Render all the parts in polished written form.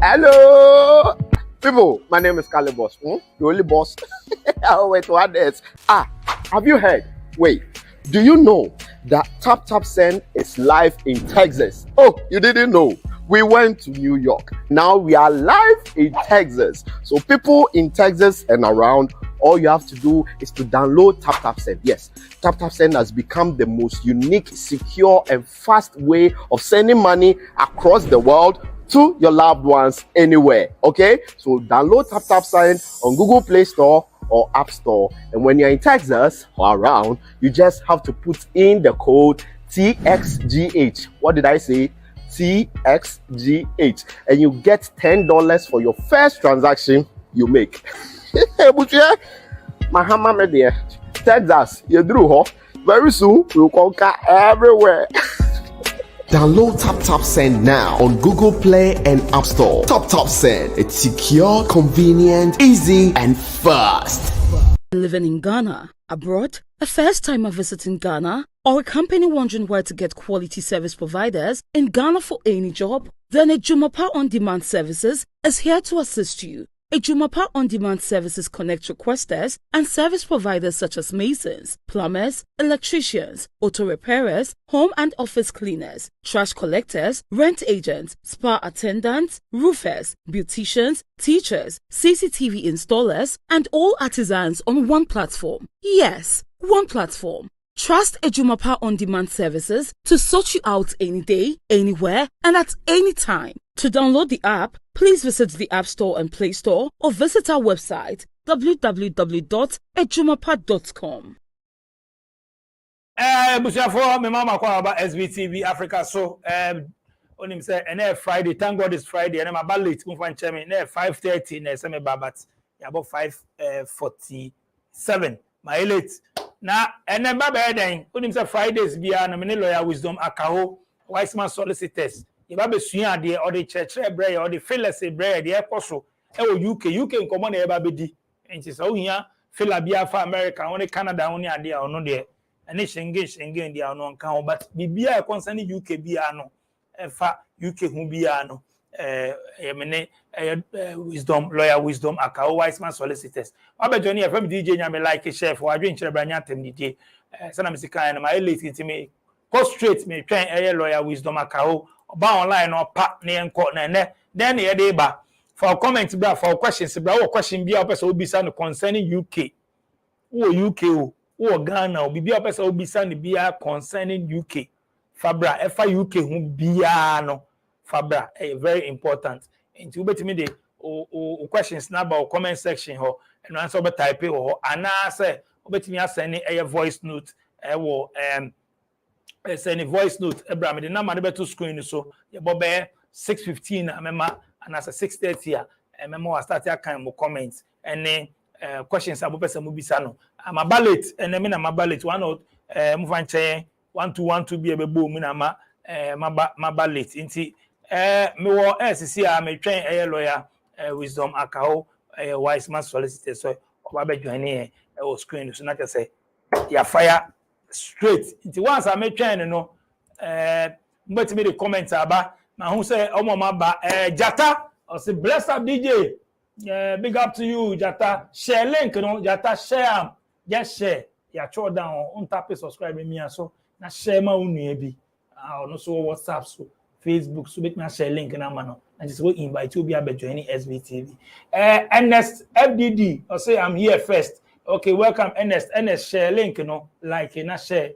Hello, people. My name is Kale Boss. The only boss. Oh, wait, what else? Have you heard? Wait, do you know that Tap Tap Send is live in Texas? Oh, you didn't know? We went to New York. Now we are live in Texas. So people in Texas and around, all you have to do is to download Tap Tap Send. Yes, Tap Tap Send has become the most unique, secure, and fast way of sending money across the world to your loved ones anywhere. Okay, so download Tap Tap Send on Google Play Store or App Store, and when you're in Texas or around, you just have to put in the code TXGH. What did I say? TXGH, and you get $10 for your first transaction you make. Mahama media, Texas, you drew very soon we'll conquer everywhere. Download Tap Tap Send now on Google Play and App Store. Tap Tap Send, it's secure, convenient, easy, and fast. Living in Ghana, abroad, a first-timer visiting Ghana, or a company wondering where to get quality service providers in Ghana for any job? Then Ejumapa On Demand Services is here to assist you. Ejumapa On Demand Services connect requesters and service providers such as masons, plumbers, electricians, auto repairers, home and office cleaners, trash collectors, rent agents, spa attendants, roofers, beauticians, teachers, CCTV installers, and all artisans on one platform. Yes, one platform. Trust Ejumapa On Demand Services to sort you out any day, anywhere, and at any time. To download the app, please visit the App Store and Play Store or visit our website www.ejumapa.com. Bushafo, my mama call about SBTV Africa. So, on him say, and Friday, thank God it's Friday, and I'm about late. Move on, chairman. 5:30, and some babat. About 5:47. My late. Now, and then Baba then, on him say Fridays be an lawyer wisdom akaho, wise man solicitors. You babe suya de or the church bread or the fellas bread, the apostle. UK in common eba bedi. And she saw here, Philabia for America, only Canada, only idea or no there. And it's engaged again, they are non count, but be concerning UK biano, fa UK who biano, wisdom, lawyer wisdom, akao wise man solicitors. I bet Johnny from DJ Yame like a chef or I drink Chebraniatem DJ. Sanamisica and my late to me. Go straight, me train a lawyer wisdom akao. Ba online or pat near court then the day ba for comments bra for questions bra question be a person will be concerning UK or Ghana or be a person will be concerning UK Fabra UK who be no Fabra very important and to bet me the questions now about comment section ho and answer by type or and say bet me send a voice note send a voice note. Abraham, the number to screen so your bobe 6:15. I remember, and as a 6:30, I remember I started kind of comments and then questions about person mubisano. I'm a ballot, and I mean I'm a ballot. One out, move on chain 1-2-1-2 be a boom in my ballot. Inti me wa SCC I may train a lawyer wisdom akao a wise man solicitor. So Baba joining a screen so not just say ya fire. Straight. It once I made train, but me the comments about now who say, oh, mama, Jata, or say, bless up DJ. Big up to you, Jata. Share link, Jata, share. Just share. Yeah, throw down on tap subscribe me so. Now share my own maybe. No so WhatsApp, so Facebook, so make me share link na mano. And just will invite you be able to join SBTV. Ernest FDD, or say I'm here first. Okay, welcome, Ernest. Ernest, share link, like, share.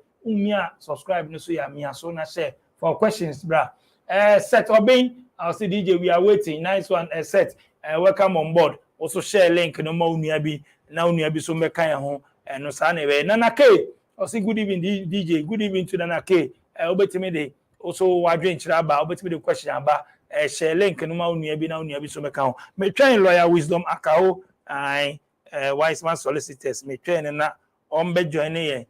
Subscribe, so yeah, so na share. For questions, bra. Set Obin, I'll see DJ, we are waiting. Nice one, Set. Welcome on board. Also share link, no more uniabi. Now uniabi so make home. And no son, Nana K. I'll see good evening, DJ. Good evening to Nana K. Obetimide. Also, wondering about, obetime the question about share link, no more uniabi, now uniabi so make home. Me train lawyer wisdom, akao. Wise man solicitors may train and not on bed joining.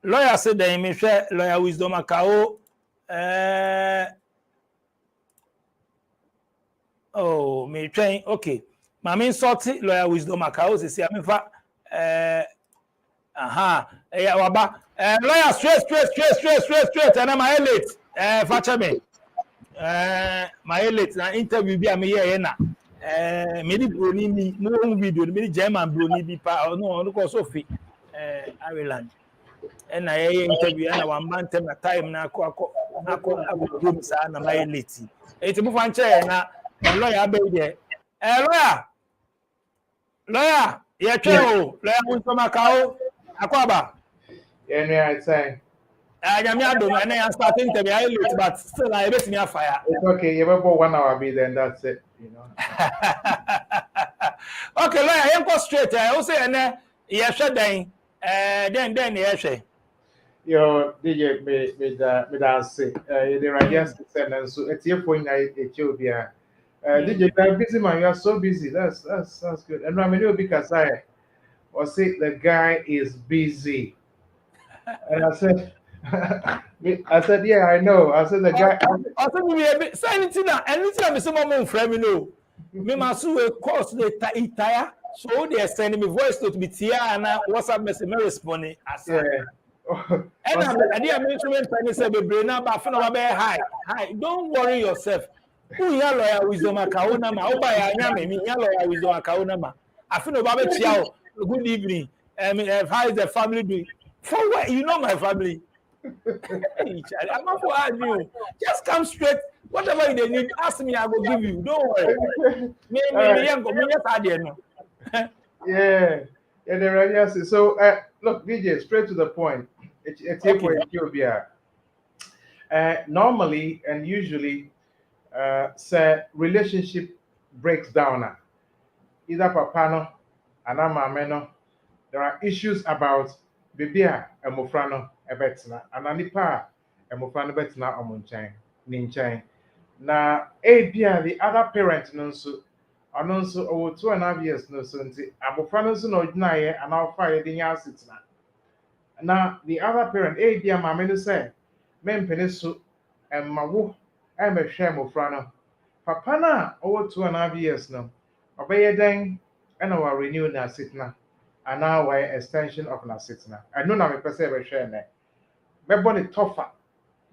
Lawyer said they may share lawyer wisdom akao. Oh, may train. Okay, my main sorty lawyer wisdom akao. Say, I mean, Waba. Lawyer straight. And I'm late. Fatcha me. My late na interview bi a me here na me di broni ni mo video me di German broni bi pa no ko so fi Ireland na interview na one man na time na akọ drum sa na my late eti mo fan che na lawyer be there lawyer ye twe o lawyer mo so makao akwaba Yeah, I say. nyame adom na ya start interview I late but still I bet me afire. It's okay. You ever bought 1 hour be then that's it. You know. Okay, lawyer, you go straight. I say na ye hwe dan then ye hwe. Yo, DJ me that say. The radio station and so it's your point I Ethiopia. DJ, you're busy man. You are so busy. That's good. And I mean, you because I say the guy is busy. And I said, yeah, I know. I said the guy. I said me be say anything me say mom frame me no. Me must a course the itaya. So they send me voice note me tia and WhatsApp message me respond as. Yeah. And I dey mention when say be brain na ba funa ba hi. Don't worry yourself. Who ya lawyer wisdom account na ma. Oba ya nya me ya lawyer wisdom account na ma. Afuna ba be tia o. Good evening. How is the family doing? For what? You know my family. I'm not for ask you. Just come straight. Whatever you need, ask me. I will give you. Don't worry. Me no. Yeah, the radio say. So, look, DJ, straight to the point. It's for Ethiopia. Normally and usually, say relationship breaks down. Either papa no, and mama no. There are issues about bibia emofrano ebetina ananipa emofrano betina omunchan ninchan na ebia the other parent no so ono so owo 2.5 years no so nti abofrano so na odinaye anafa ye dinya asitina na the other parent ebia mama no say mempene so emmawo emehwe emofrano papa na owo 2.5 years no obeye den na wa renew na asitina and now why extension of na sitna. I know na me person be share na. Me born it tougher.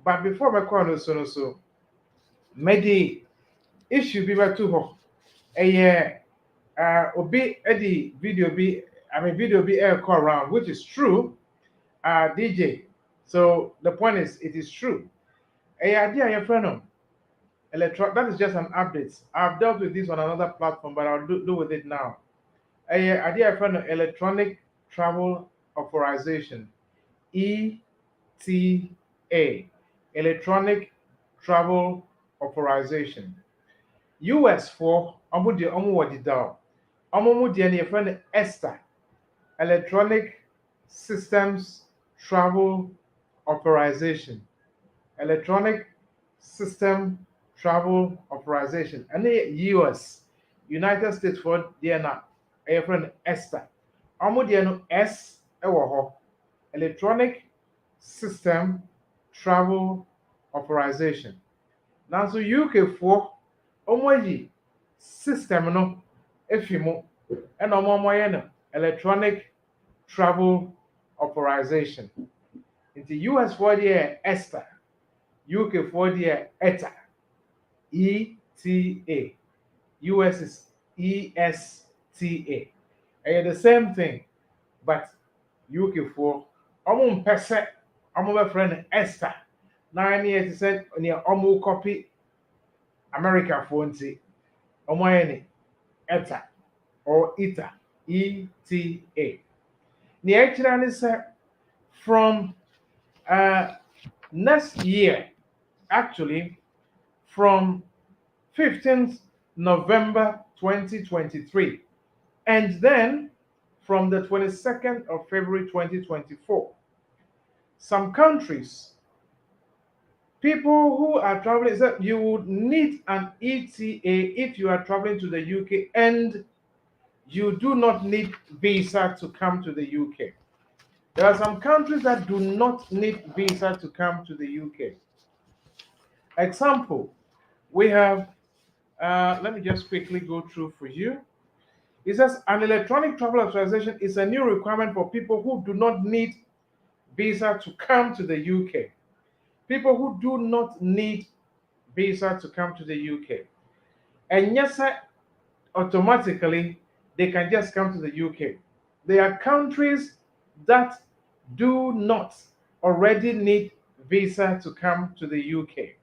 But before me call no so me di issue be to ho. Obi edi video be air call around which is true. DJ. So the point is it is true. Idea your friend that is just an update. I've dealt with this on another platform but I'll do with it now. Idea from electronic travel authorization ETA electronic travel authorization US for omudi omwodi down omumudi and your friend ESTA electronic systems travel authorization electronic system travel authorization and the US United States for DNA a friend Esther. No S electronic system travel authorization. Now so UK for omoji system no efimo and no electronic travel authorization. Into US for the Esther, UK for the ETA, ETA, US is ESTA. The same thing, but UK for person, friend Esther. 9 years said near copy America for any ETA or ETA, ETA. The actually said from next year, actually from 15th November 2023, and then from the 22nd of February 2024, some countries, people who are traveling, you would need an ETA if you are traveling to the UK and you do not need visa to come to the UK. There are some countries that do not need visa to come to the UK. Example, we have, let me just quickly go through for you. It says an electronic travel authorization is a new requirement for people who do not need visa to come to the UK. People who do not need visa to come to the UK. And yes, sir, automatically they can just come to the UK. There are countries that do not already need visa to come to the UK.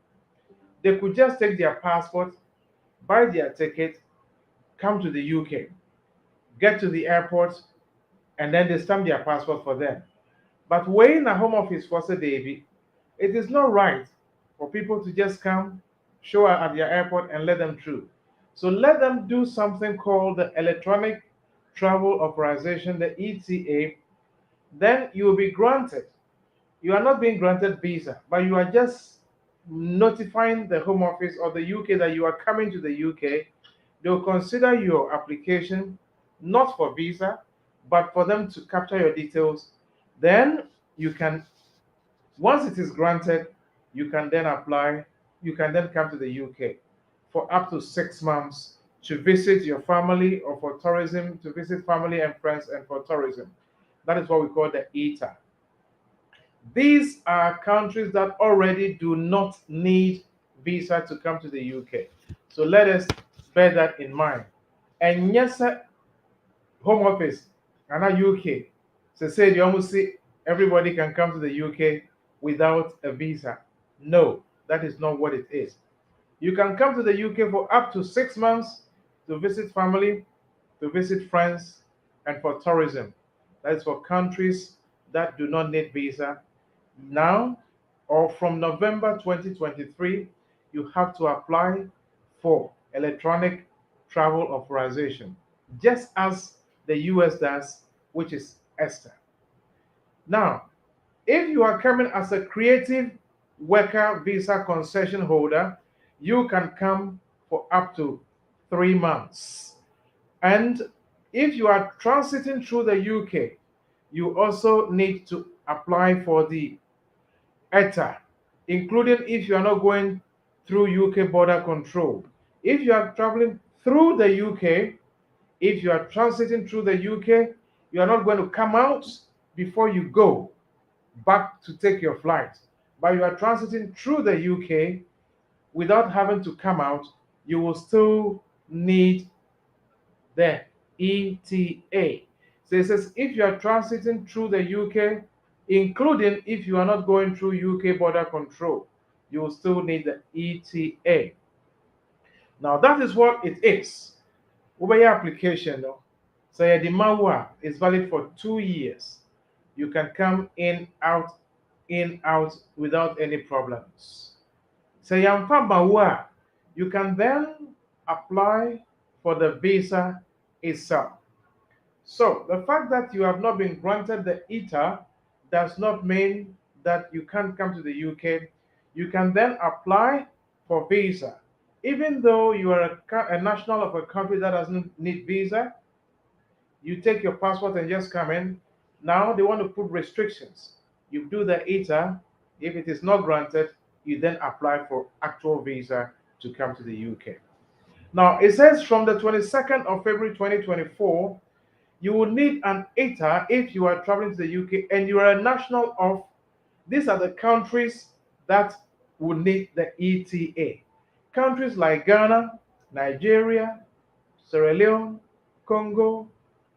They could just take their passport, buy their ticket, come to the UK, get to the airport, and then they stamp their passport for them. But when a home office for a Davy, it is not right for people to just come, show up at their airport, and let them through. So let them do something called the Electronic Travel Authorization, the ETA. Then you will be granted. You are not being granted visa, but you are just notifying the Home Office or the UK that you are coming to the UK. They will consider your application not for visa, but for them to capture your details. Then you can, once it is granted, you can then apply, you can then come to the UK for up to 6 months to visit your family or for tourism, to visit family and friends and for tourism. That is what we call the ETA. These are countries that already do not need visa to come to the UK. So let us bear that in mind. And yes, sir, Home Office and our UK, so say you almost see everybody can come to the UK without a visa. No, that is not what it is. You can come to the UK for up to 6 months to visit family, to visit friends, and for tourism. That is for countries that do not need visa. Now, or from November 2023, you have to apply for electronic travel authorization, just as the US does, which is ESTA. Now, if you are coming as a creative worker visa concession holder, you can come for up to 3 months. And if you are transiting through the UK, you also need to apply for the ETA, including if you are not going through UK border control. If you are traveling through the UK, if you are transiting through the UK, you are not going to come out before you go back to take your flight, but you are transiting through the UK without having to come out, you will still need the ETA. So it says if you are transiting through the UK, including if you are not going through UK border control, you will still need the ETA. Now that is what it is. Over your application, so the MAWA is valid for 2 years. You can come in, out without any problems. So MAWA, you can then apply for the visa itself. So the fact that you have not been granted the ETA does not mean that you can't come to the UK. You can then apply for visa. Even though you are a national of a country that doesn't need visa, you take your passport and just come in. Now they want to put restrictions. You do the ETA. If it is not granted, you then apply for actual visa to come to the UK. Now it says from the 22nd of February 2024, you will need an ETA if you are traveling to the UK and you are a national of, these are the countries that will need the ETA. Countries like Ghana, Nigeria, Sierra Leone, Congo,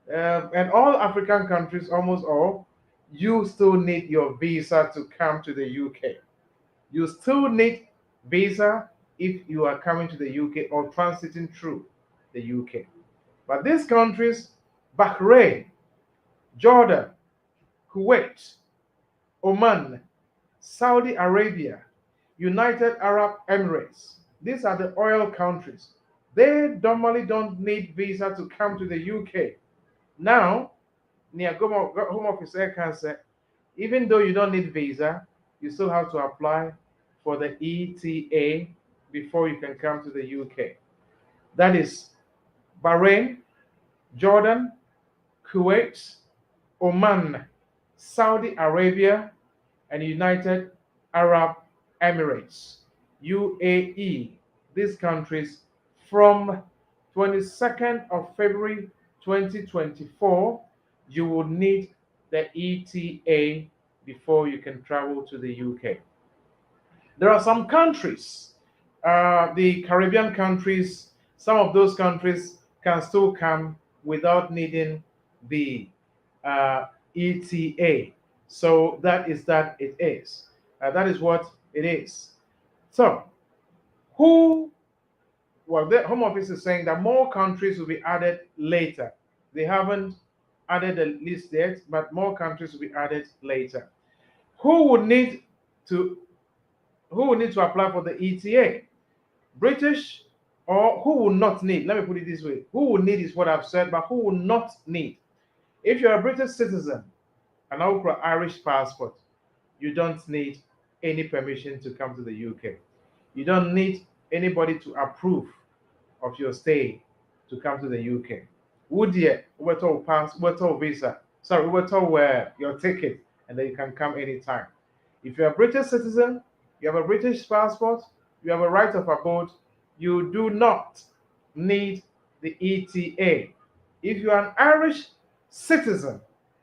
and all African countries, almost all, you still need your visa to come to the UK. You still need visa if you are coming to the UK or transiting through the UK. But these countries, Bahrain, Jordan, Kuwait, Oman, Saudi Arabia, United Arab Emirates, these are the oil countries. They normally don't need visa to come to the UK. Now, near Home Office Air Cancer, even though you don't need visa, you still have to apply for the ETA before you can come to the UK. That is Bahrain, Jordan, Kuwait, Oman, Saudi Arabia, and United Arab Emirates, UAE. These countries from 22nd of February 2024, you will need the ETA before you can travel to the UK. There are some countries the Caribbean countries, some of those countries can still come without needing the ETA. So that is that it is. That is what it is. So, who, well, the Home Office is saying that more countries will be added later. They haven't added the list yet, but more countries will be added later. Who would need to apply for the ETA? British, or who will not need? Let me put it this way: who will need is what I've said, but who will not need? If you're a British citizen and an Irish passport, you don't need any permission to come to the UK. You don't need anybody to approve of your stay to come to the UK. Would you visa? Sorry, your ticket, and then you can come anytime. If you're a British citizen, you have a British passport, you have a right of abode, you do not need the ETA. If you are an Irish citizen,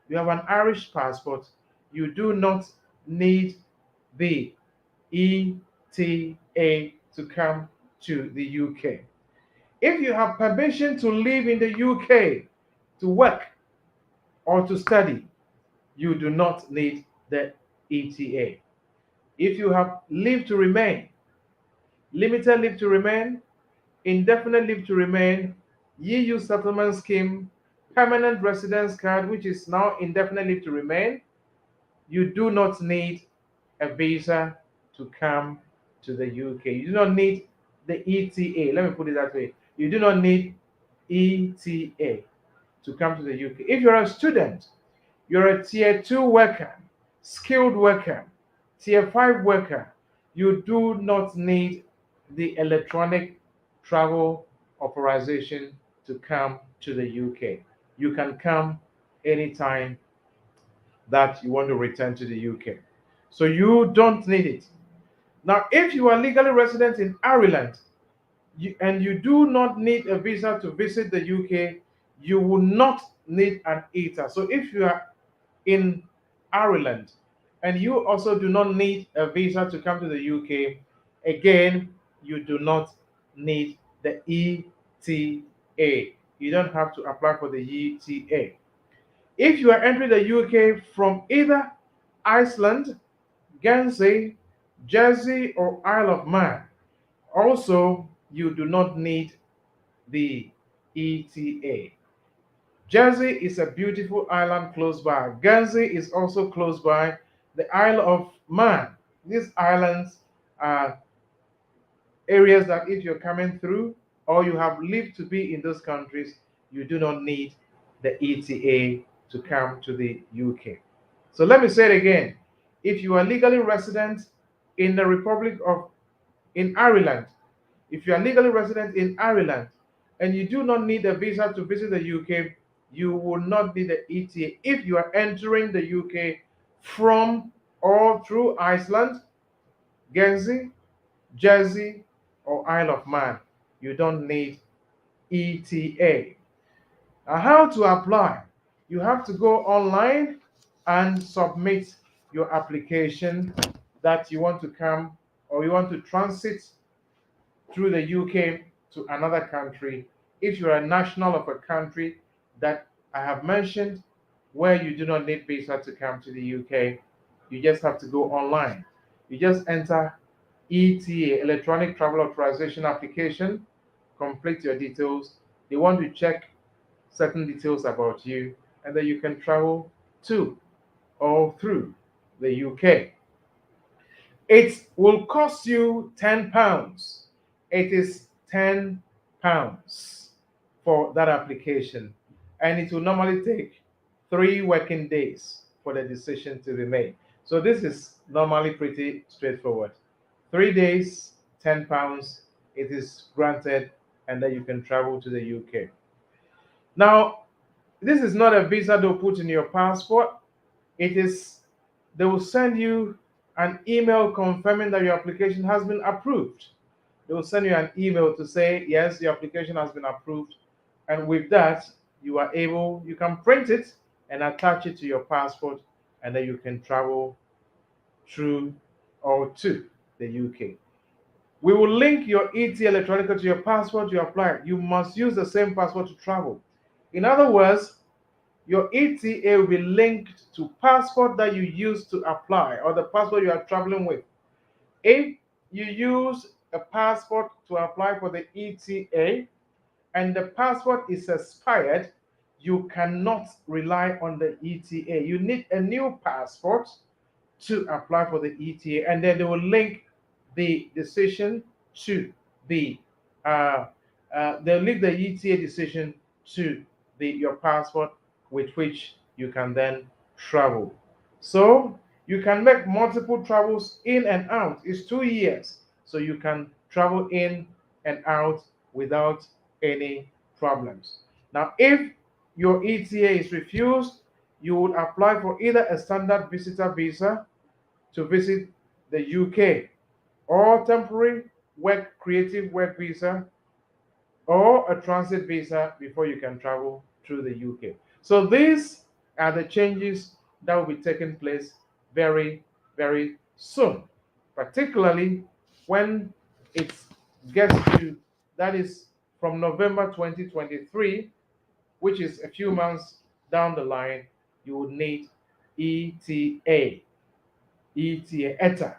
you have an Irish passport, you do not need the ETA to come to the UK. If you have permission to live in the UK to work or to study, you do not need the ETA. If you have leave to remain, limited leave to remain, indefinite leave to remain, EU settlement scheme, permanent residence card, which is now indefinite leave to remain, you do not need a visa to come to the UK. You do not need the ETA. Let me put it that way. You do not need ETA to come to the UK. If you're a student, you're a tier 2 worker, skilled worker, tier 5 worker, you do not need the electronic travel authorization to come to the UK. You can come anytime that you want to return to the UK. So you don't need it. Now, if you are legally resident in Ireland and you do not need a visa to visit the UK, you will not need an ETA. So if you are in Ireland and you also do not need a visa to come to the UK, again, you do not need the ETA. You don't have to apply for the ETA. If you are entering the UK from either Iceland, Guernsey, Jersey, or Isle of Man, also you do not need the ETA. Jersey is a beautiful island close by. Guernsey is also close by. The Isle of Man. These islands are areas that if you're coming through or you have lived to be in those countries, you do not need the ETA to come to the UK. So let me say it again. If you are legally resident in the Republic of in Ireland, if you are legally resident in Ireland and you do not need a visa to visit the UK, you will not need the ETA if you are entering the UK from or through Iceland, Guernsey, Jersey, or Isle of Man. You don't need ETA. Now, how to apply? You have to go online and submit your application that you want to come or you want to transit through the UK to another country. If you're a national of a country that I have mentioned where you do not need visa to come to the UK, you just have to go online. You just enter ETA, Electronic Travel Authorization Application, complete your details. They want to check certain details about you, and then you can travel to or through the UK. It will cost you £10. It is £10 for that application, and it will normally take 3 working days for the decision to be made. So this is normally pretty straightforward. 3 days, £10, it is granted, and then you can travel to the UK. Now, this is not a visa they'll put in your passport. It is, they will send you an email confirming that your application has been approved. They will send you an email to say, yes, your application has been approved. And with that, you can print it and attach it to your passport, and then you can travel through or to the UK. We will link your ETA electronically to your passport to apply. You must use the same passport to travel. In other words, your ETA will be linked to passport that you use to apply or the passport you are traveling with. If you use a passport to apply for the ETA and the passport is expired, you cannot rely on the ETA. You need a new passport to apply for the ETA, and then they will link the decision to the they'll link the ETA decision to your passport with which you can then travel. So you can make multiple travels in and out. It's 2 years, so you can travel in and out without any problems. Now, if your ETA is refused, you would apply for either a standard visitor visa to visit the UK or temporary creative work visa or a transit visa before you can travel through the UK. So these are the changes that will be taking place very, very soon, particularly when it gets to, that is from November 2023, which is a few months down the line, you would need ETA, ETA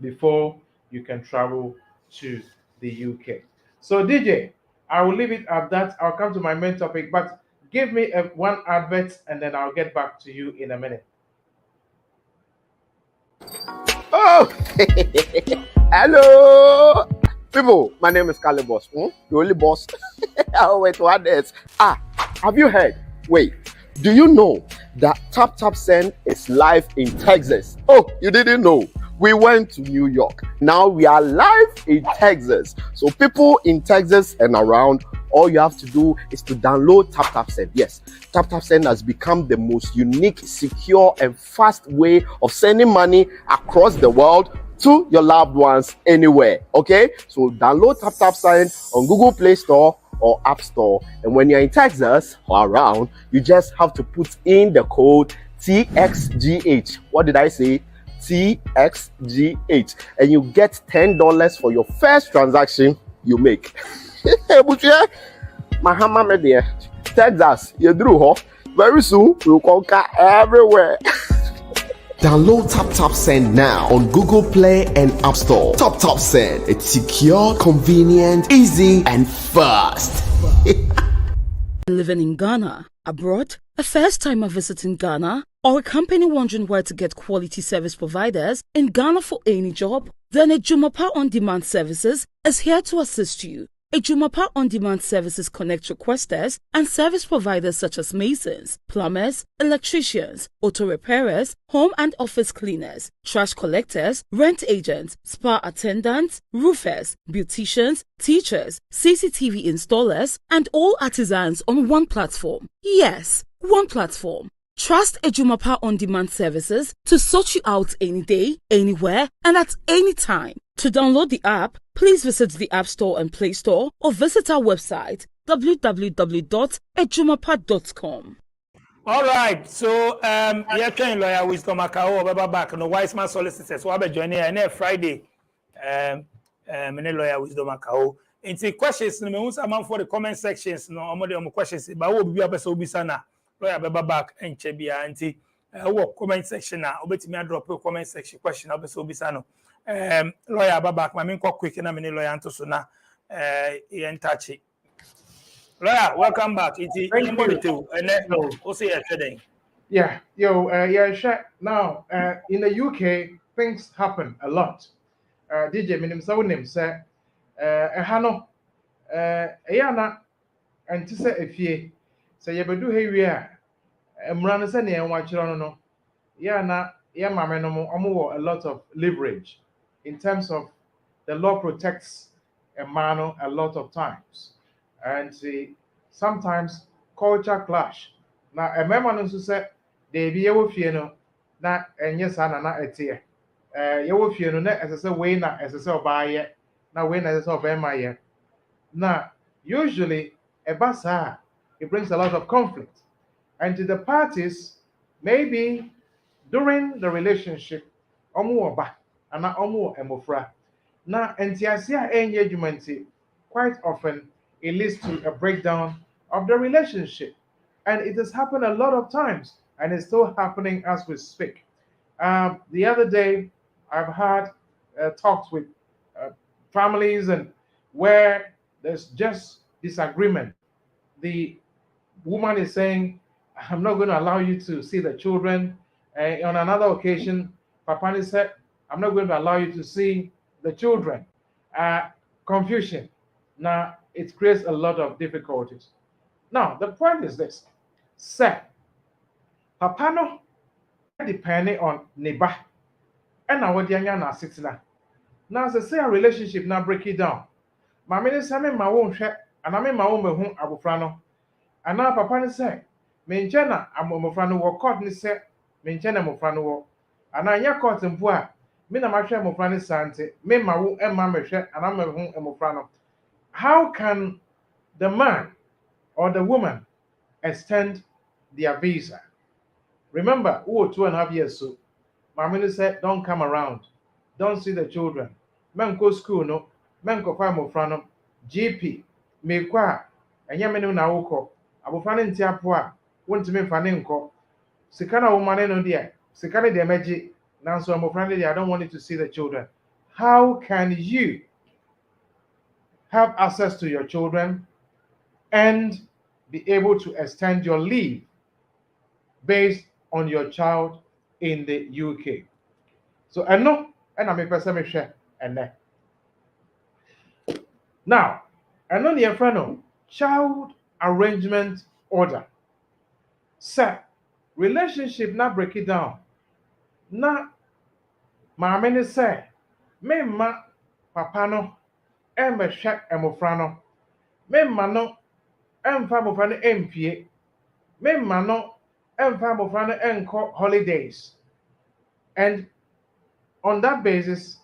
before you can travel to the UK. So DJ, I will leave it at that. I'll come to my main topic, but give me one advert and then I'll get back to you in a minute. Oh, hello, people. My name is Calibos, the only boss. Oh, wait, what else? Have you heard? Wait, do you know that Tap Tap Send is live in Texas? Oh, you didn't know? We went to New York. Now we are live in Texas. So people in Texas and around, all you have to do is to download Tap Tap Send. Yes, Tap Tap Send has become the most unique, secure, and fast way of sending money across the world to your loved ones anywhere. Okay, so download Tap Tap Send on Google Play Store or App Store. And when you're in Texas or around, you just have to put in the code TXGH. What did I say? TXGH, and you get $10 for your first transaction you make. Mahama media, Texas, you drew very soon we'll conquer everywhere. Download Tap Tap Send now on Google Play and App Store. Tap Tap Send, it's secure, convenient, easy, and fast. Living in Ghana, abroad, a first-timer visiting Ghana, or a company wondering where to get quality service providers in Ghana for any job, then Ejumapa On Demand Services is here to assist you. Ejumapa On Demand Services connect requesters and service providers such as masons, plumbers, electricians, auto repairers, home and office cleaners, trash collectors, rent agents, spa attendants, roofers, beauticians, teachers, CCTV installers, and all artisans on one platform. Yes, one platform. Trust Ejumapa On Demand Services to sort you out any day, anywhere, and at any time. To download the app, please visit the App Store and Play Store or visit our website www.ejumapa.com. All right, so you're trying lawyer Wisdom Akao or back no Wiseman solicitors. So I'll be joining you Friday. Lawyer Wisdom Akao. Into questions, no me for the comment sections. No, I'm questions. But what be episode bisana lawyer back and chebia anti. Comment section now. Obeti me drop a comment section question episode bisano. Lawyer back. My main quick na me lawyer anto so na in touch. Lawyer, welcome back. It's too. And then we'll see you today. Yeah, sure. Now, in the UK, things happen a lot. DJ minim sa wonim say ehano eyana anti say efie say yebedu hewie a emra no say ne enwa kire no yana ye mame no mo a lot of leverage in terms of the law protects a man a lot of times, and sometimes culture clash. Now a member no say they be yewo fie no na enye sa na etie yewo fie no na esese we na esese obaye na we na esese obemaye. Now usually a basa it brings a lot of conflict, and to the parties maybe during the relationship omu oba ana omu emofra Now, NTIC engagement, quite often it leads to a breakdown of the relationship. And it has happened a lot of times, and it's still happening as we speak. The other day, I've had talks with families and where there's just disagreement. The woman is saying, I'm not going to allow you to see the children. On another occasion, Papani said, I'm not going to allow you to see the children. Confusion. Now, it creates a lot of difficulties. Now, the point is this. Say, Papano, depending on neighbor, and now what you're not sitting. Now, as I say, a relationship now break it down. My minister, I'm in my own share, and I'm in my own home, Abufrano. And now Papa say, Menjana, I'm Mofrano war court, ni say, Menjana Mofrano war. And I ya court and poor. Me na my share Mofrani Sante, me ma woo and mamma share, and I'm a home and Mofrano. How can the man or the woman extend their visa? Remember, 2.5 years so. My minister said, don't come around. Don't see the children. Men go school, no. Men go find Mofrano. GP, me kwa, and yamenu na woko. Abofrane nti apo a wontumi mfa ne nkɔ sika na wo mane no de sika ne de meji nanso abofrane de I don't want you to see the children. How can you have access to your children and be able to extend your leave based on your child in the UK? So I know, and I'm a person me share and then now I know the friend of child arrangement order. Sir, relationship na break it down. Na maame ne sɛ memma papa no ɛmmɛhwɛ mmɔfra no, memma no ɛmfa mmɔfra no ɛmpie, memma no ɛmfa mmɔfra no ɛnkɔ holidays. And on that basis,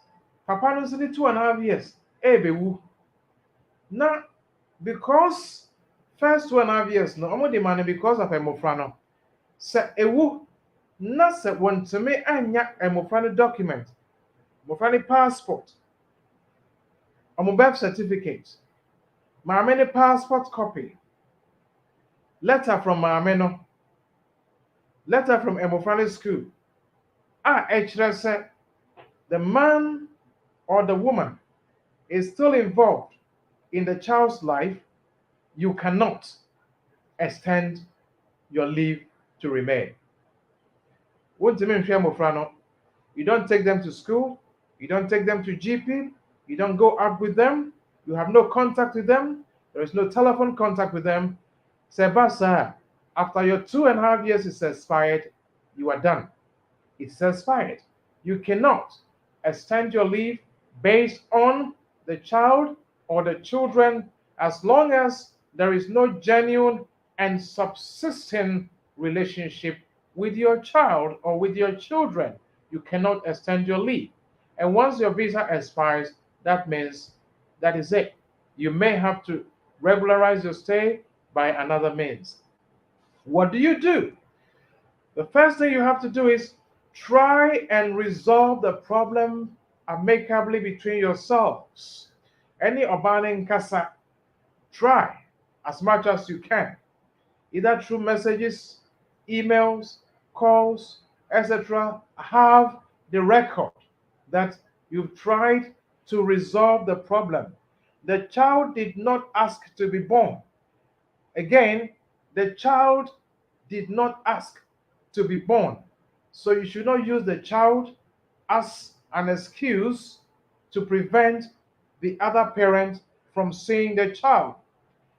papa no nso de 2.5 years ɛɛbɛwu. Na because first 2.5 years no ɔmo demand because of mmɔfra no, sɛ ewu na sɛ wɔntumi anya mmɔfra no document, mmɔfra no passport, ɔmo birth certificate, maame no passport copy, letter from maame no, letter from mmɔfra no school, ɛkyerɛ sɛ the man or the woman is still involved in the child's life, you cannot extend your leave to remain. Wontumi nhwɛ mmɔfra no. You don't take them to school, you don't take them to GP, you don't go out with them, you have no contact with them, there is no telephone contact with them. Sebasa, after your 2.5 years is expired, you are done. It's expired. You cannot extend your leave based on the child or the children as long as there is no genuine and subsisting relationship with your child or with your children. You cannot extend your leave. And once your visa expires, that means that is it. You may have to regularize your stay by another means. What do you do? The first thing you have to do is try and resolve the problem amicably between yourselves. Any Obani Nkasa, try as much as you can, either through messages, emails, calls, etc. Have the record that you've tried to resolve the problem. The child did not ask to be born. Again, the child did not ask to be born. So you should not use the child as an excuse to prevent the other parent from seeing the child.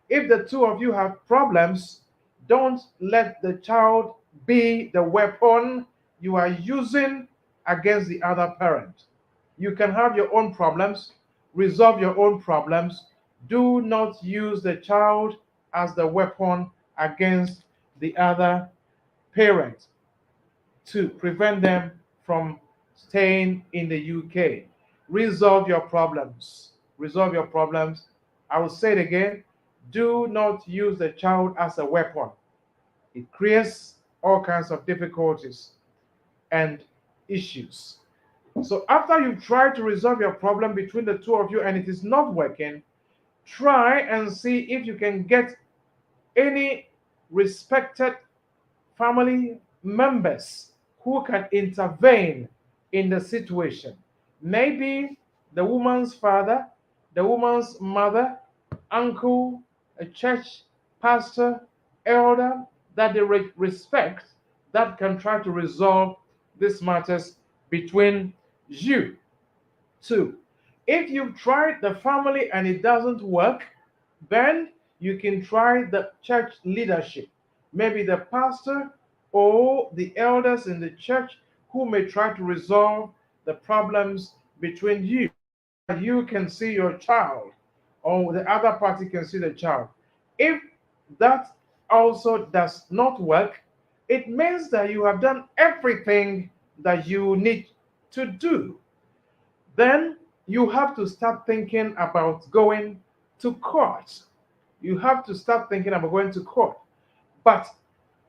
If the two of you have problems, don't let the child be the weapon you are using against the other parent. You can have your own problems, resolve your own problems. Do not use the child as the weapon against the other parent to prevent them from staying in the UK. Resolve your problems. Resolve your problems. I will say it again. Do not use the child as a weapon. It creates all kinds of difficulties and issues. So after you've tried to resolve your problem between the two of you and it is not working, try and see if you can get any respected family members who can intervene in the situation. Maybe the woman's father, the woman's mother, uncle, a church pastor, elder that they respect, that can try to resolve these matters between you two. If you've tried the family and it doesn't work, then you can try the church leadership, maybe the pastor or the elders in the church who may try to resolve the problems between you. You can see your child, or the other party can see the child. If that also does not work, it means that you have done everything that you need to do. Then you have to start thinking about going to court. You have to start thinking about going to court. But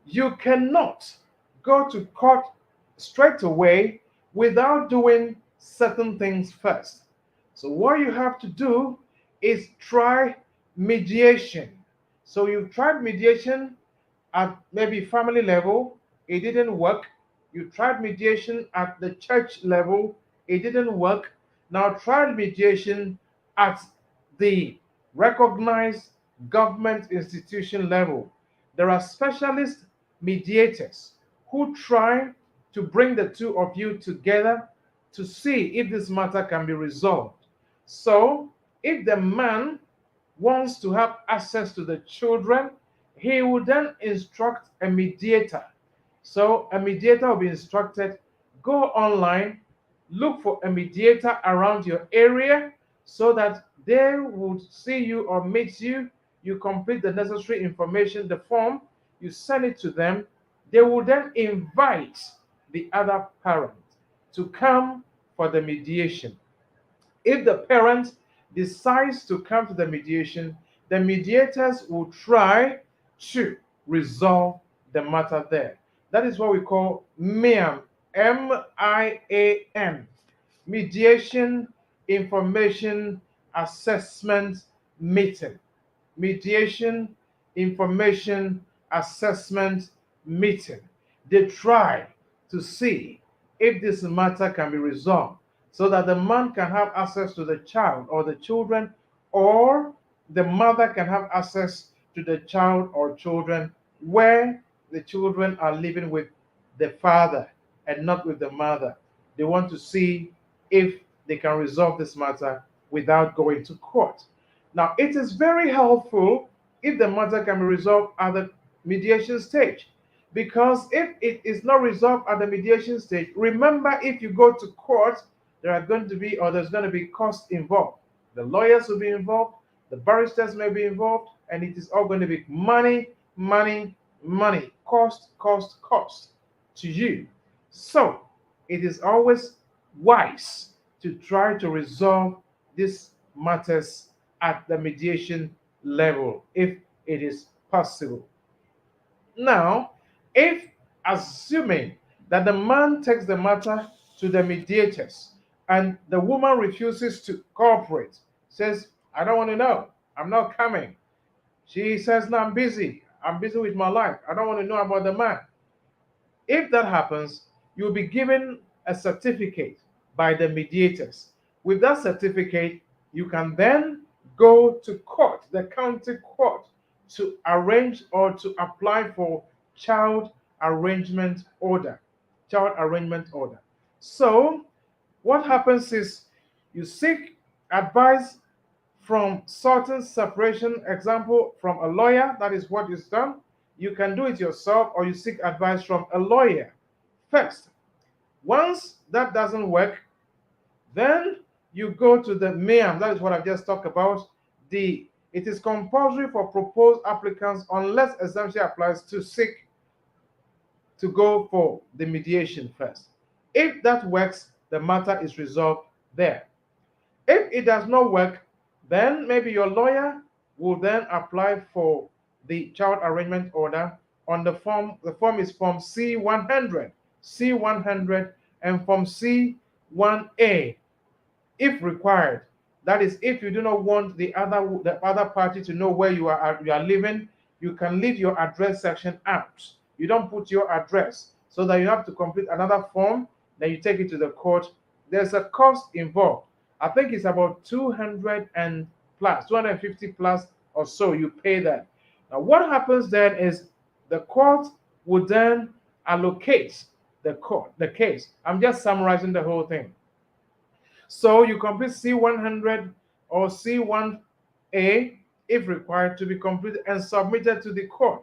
you cannot go to court straight away without doing certain things first. So, what you have to do is try mediation. So, you've tried mediation at maybe family level, it didn't work. You tried mediation at the church level, it didn't work. Now try mediation at the recognized government institution level. There are specialist mediators who try to bring the two of you together to see if this matter can be resolved. So, if the man wants to have access to the children, he will then instruct a mediator. So a mediator will be instructed, go online, look for a mediator around your area so that they would see you or meet you. You complete the necessary information, the form, you send it to them. They will then invite the other parent to come for the mediation. If the parent decides to come to the mediation, the mediators will try to resolve the matter there. That is what we call MIAM, MIAN, Mediation Information Assessment Meeting. Mediation Information Assessment Meeting. They try to see if this matter can be resolved so that the man can have access to the child or the children, or the mother can have access to the child or children where the children are living with the father and not with the mother. They want to see if they can resolve this matter without going to court. Now, it is very helpful if the matter can be resolved at the mediation stage. Because if it is not resolved at the mediation stage, remember, if you go to court, there's going to be costs involved. The lawyers will be involved, the barristers may be involved, and it is all going to be money, money, money, cost, cost, cost to you. So it is always wise to try to resolve these matters at the mediation level if it is possible. Now, if assuming that the man takes the matter to the mediators and the woman refuses to cooperate, says, I don't want to know, I'm not coming. She says, no, I'm busy with my life, I don't want to know about the man. If that happens, you'll be given a certificate by the mediators. With that certificate, you can then go to court, the county court, to arrange or to apply for child arrangement order. Child arrangement order. So, what happens is you seek advice from certain separation, example, from a lawyer. That is what is done. You can do it yourself, or you seek advice from a lawyer first. Once that doesn't work, then you go to the MIAM. That is what I've just talked about. It is compulsory for proposed applicants, unless exemption applies, to seek to go for the mediation first. If that works, the matter is resolved there. If it does not work, then maybe your lawyer will then apply for the child arrangement order on the form. The form is Form C100. C100, and Form C 1A, if required. That is, if you do not want the other party to know where you are living, you can leave your address section out. You don't put your address, so that you have to complete another form. Then you take it to the court. There's a cost involved. I think it's about 200 and plus, 250 plus or so. You pay that. Now, what happens then is the court would then allocate the case. I'm just summarizing the whole thing. So you complete C100 or C1A if required to be completed and submitted to the court,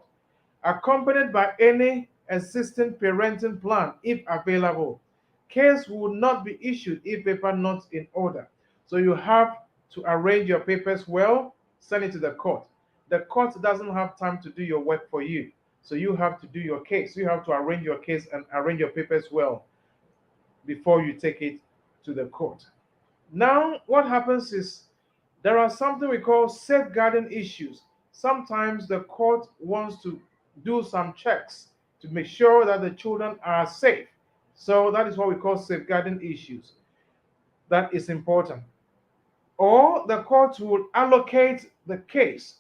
accompanied by any existing parenting plan if available. Case will not be issued if paper not in order. So you have to arrange your papers well, send it to the court. The court doesn't have time to do your work for you. So you have to do your case. You have to arrange your case and arrange your papers well before you take it to the court. Now, what happens is there are something we call safeguarding issues. Sometimes the court wants to do some checks to make sure that the children are safe. So that is what we call safeguarding issues. That is important. Or the court will allocate the case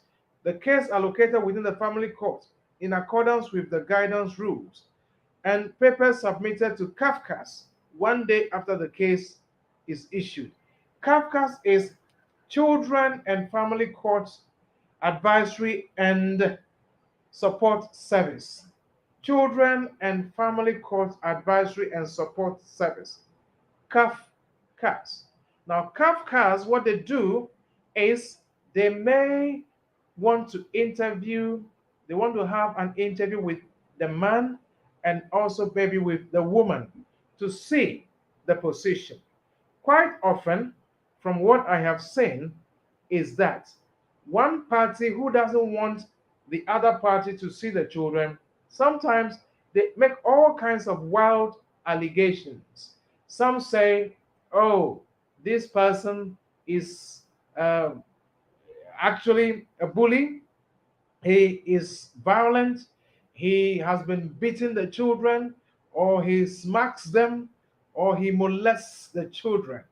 allocated within the family court in accordance with the guidance rules, and papers submitted to CAFCAS 1 day after the case is issued. CAFCAS is Children and Family Court Advisory and Support Service. Children and Family Court Advisory and Support Service. CAFCAS. Now, CAFCAS, what they do is they may want to have an interview with the man and also maybe with the woman to see the position. Quite often, from what I have seen, is that one party who doesn't want the other party to see the children, sometimes they make all kinds of wild allegations. Some say, oh, this person is actually a bully, he is violent, he has been beating the children, or he smacks them, or he molests the children,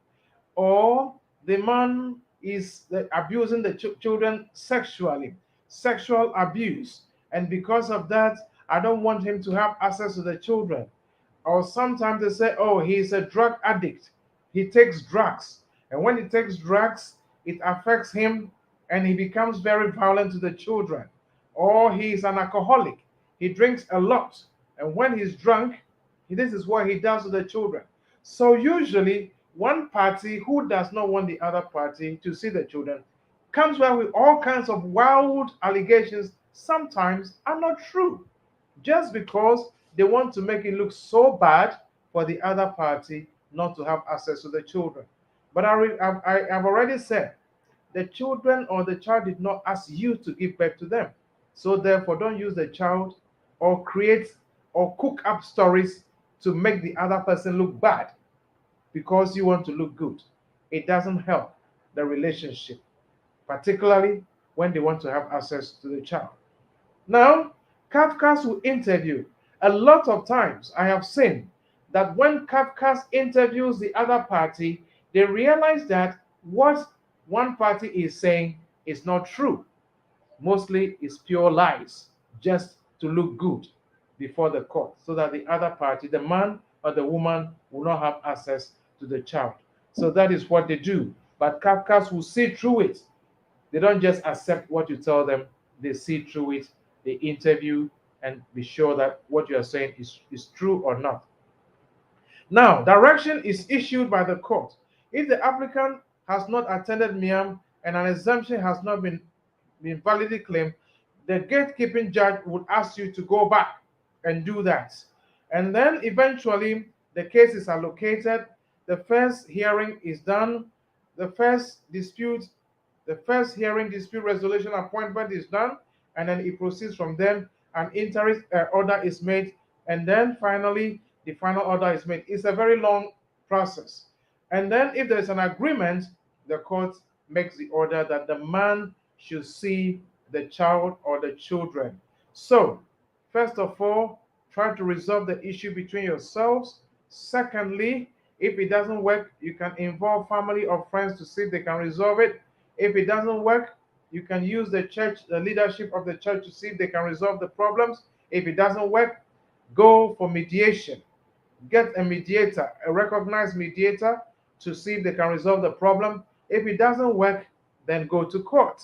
or the man is abusing the children sexually, sexual abuse, and because of that, I don't want him to have access to the children. Or sometimes they say, oh, he's a drug addict, he takes drugs, and when he takes drugs, it affects him and he becomes very violent to the children. Or he's an alcoholic, he drinks a lot, and when he's drunk, this is what he does to the children. So usually one party who does not want the other party to see the children comes back with all kinds of wild allegations, sometimes are not true, just because they want to make it look so bad for the other party not to have access to the children. But I've already said the children or the child did not ask you to give birth to them. So therefore, don't use the child or create or cook up stories to make the other person look bad because you want to look good. It doesn't help the relationship, particularly when they want to have access to the child. Now, CAFCAS will interview. A lot of times I have seen that when CAFCAS interviews the other party, they realize that what one party is saying is not true. Mostly it's pure lies, just to look good before the court, so that the other party, the man or the woman, will not have access to the child. So that is what they do. But CAFCAS will see through it. They don't just accept what you tell them, they see through it, they interview and be sure that what you are saying is true or not. Now, direction is issued by the court. If the applicant has not attended MIAM and an exemption has not been validly claimed, the gatekeeping judge would ask you to go back and do that. And then eventually the case is allocated, the first hearing is done, the first hearing dispute resolution appointment is done, and then it proceeds from then. An interim order is made, and then finally the final order is made. It's a very long process. And then if there's an agreement, the court makes the order that the man should see the child or the children. So, first of all, try to resolve the issue between yourselves. Secondly, If it doesn't work, you can involve family or friends to see if they can resolve it. If it doesn't work, you can use the church, the leadership of the church to see if they can resolve the problems. If it doesn't work, go for mediation. Get a mediator, a recognized mediator, to see if they can resolve the problem. If it doesn't work, then go to court.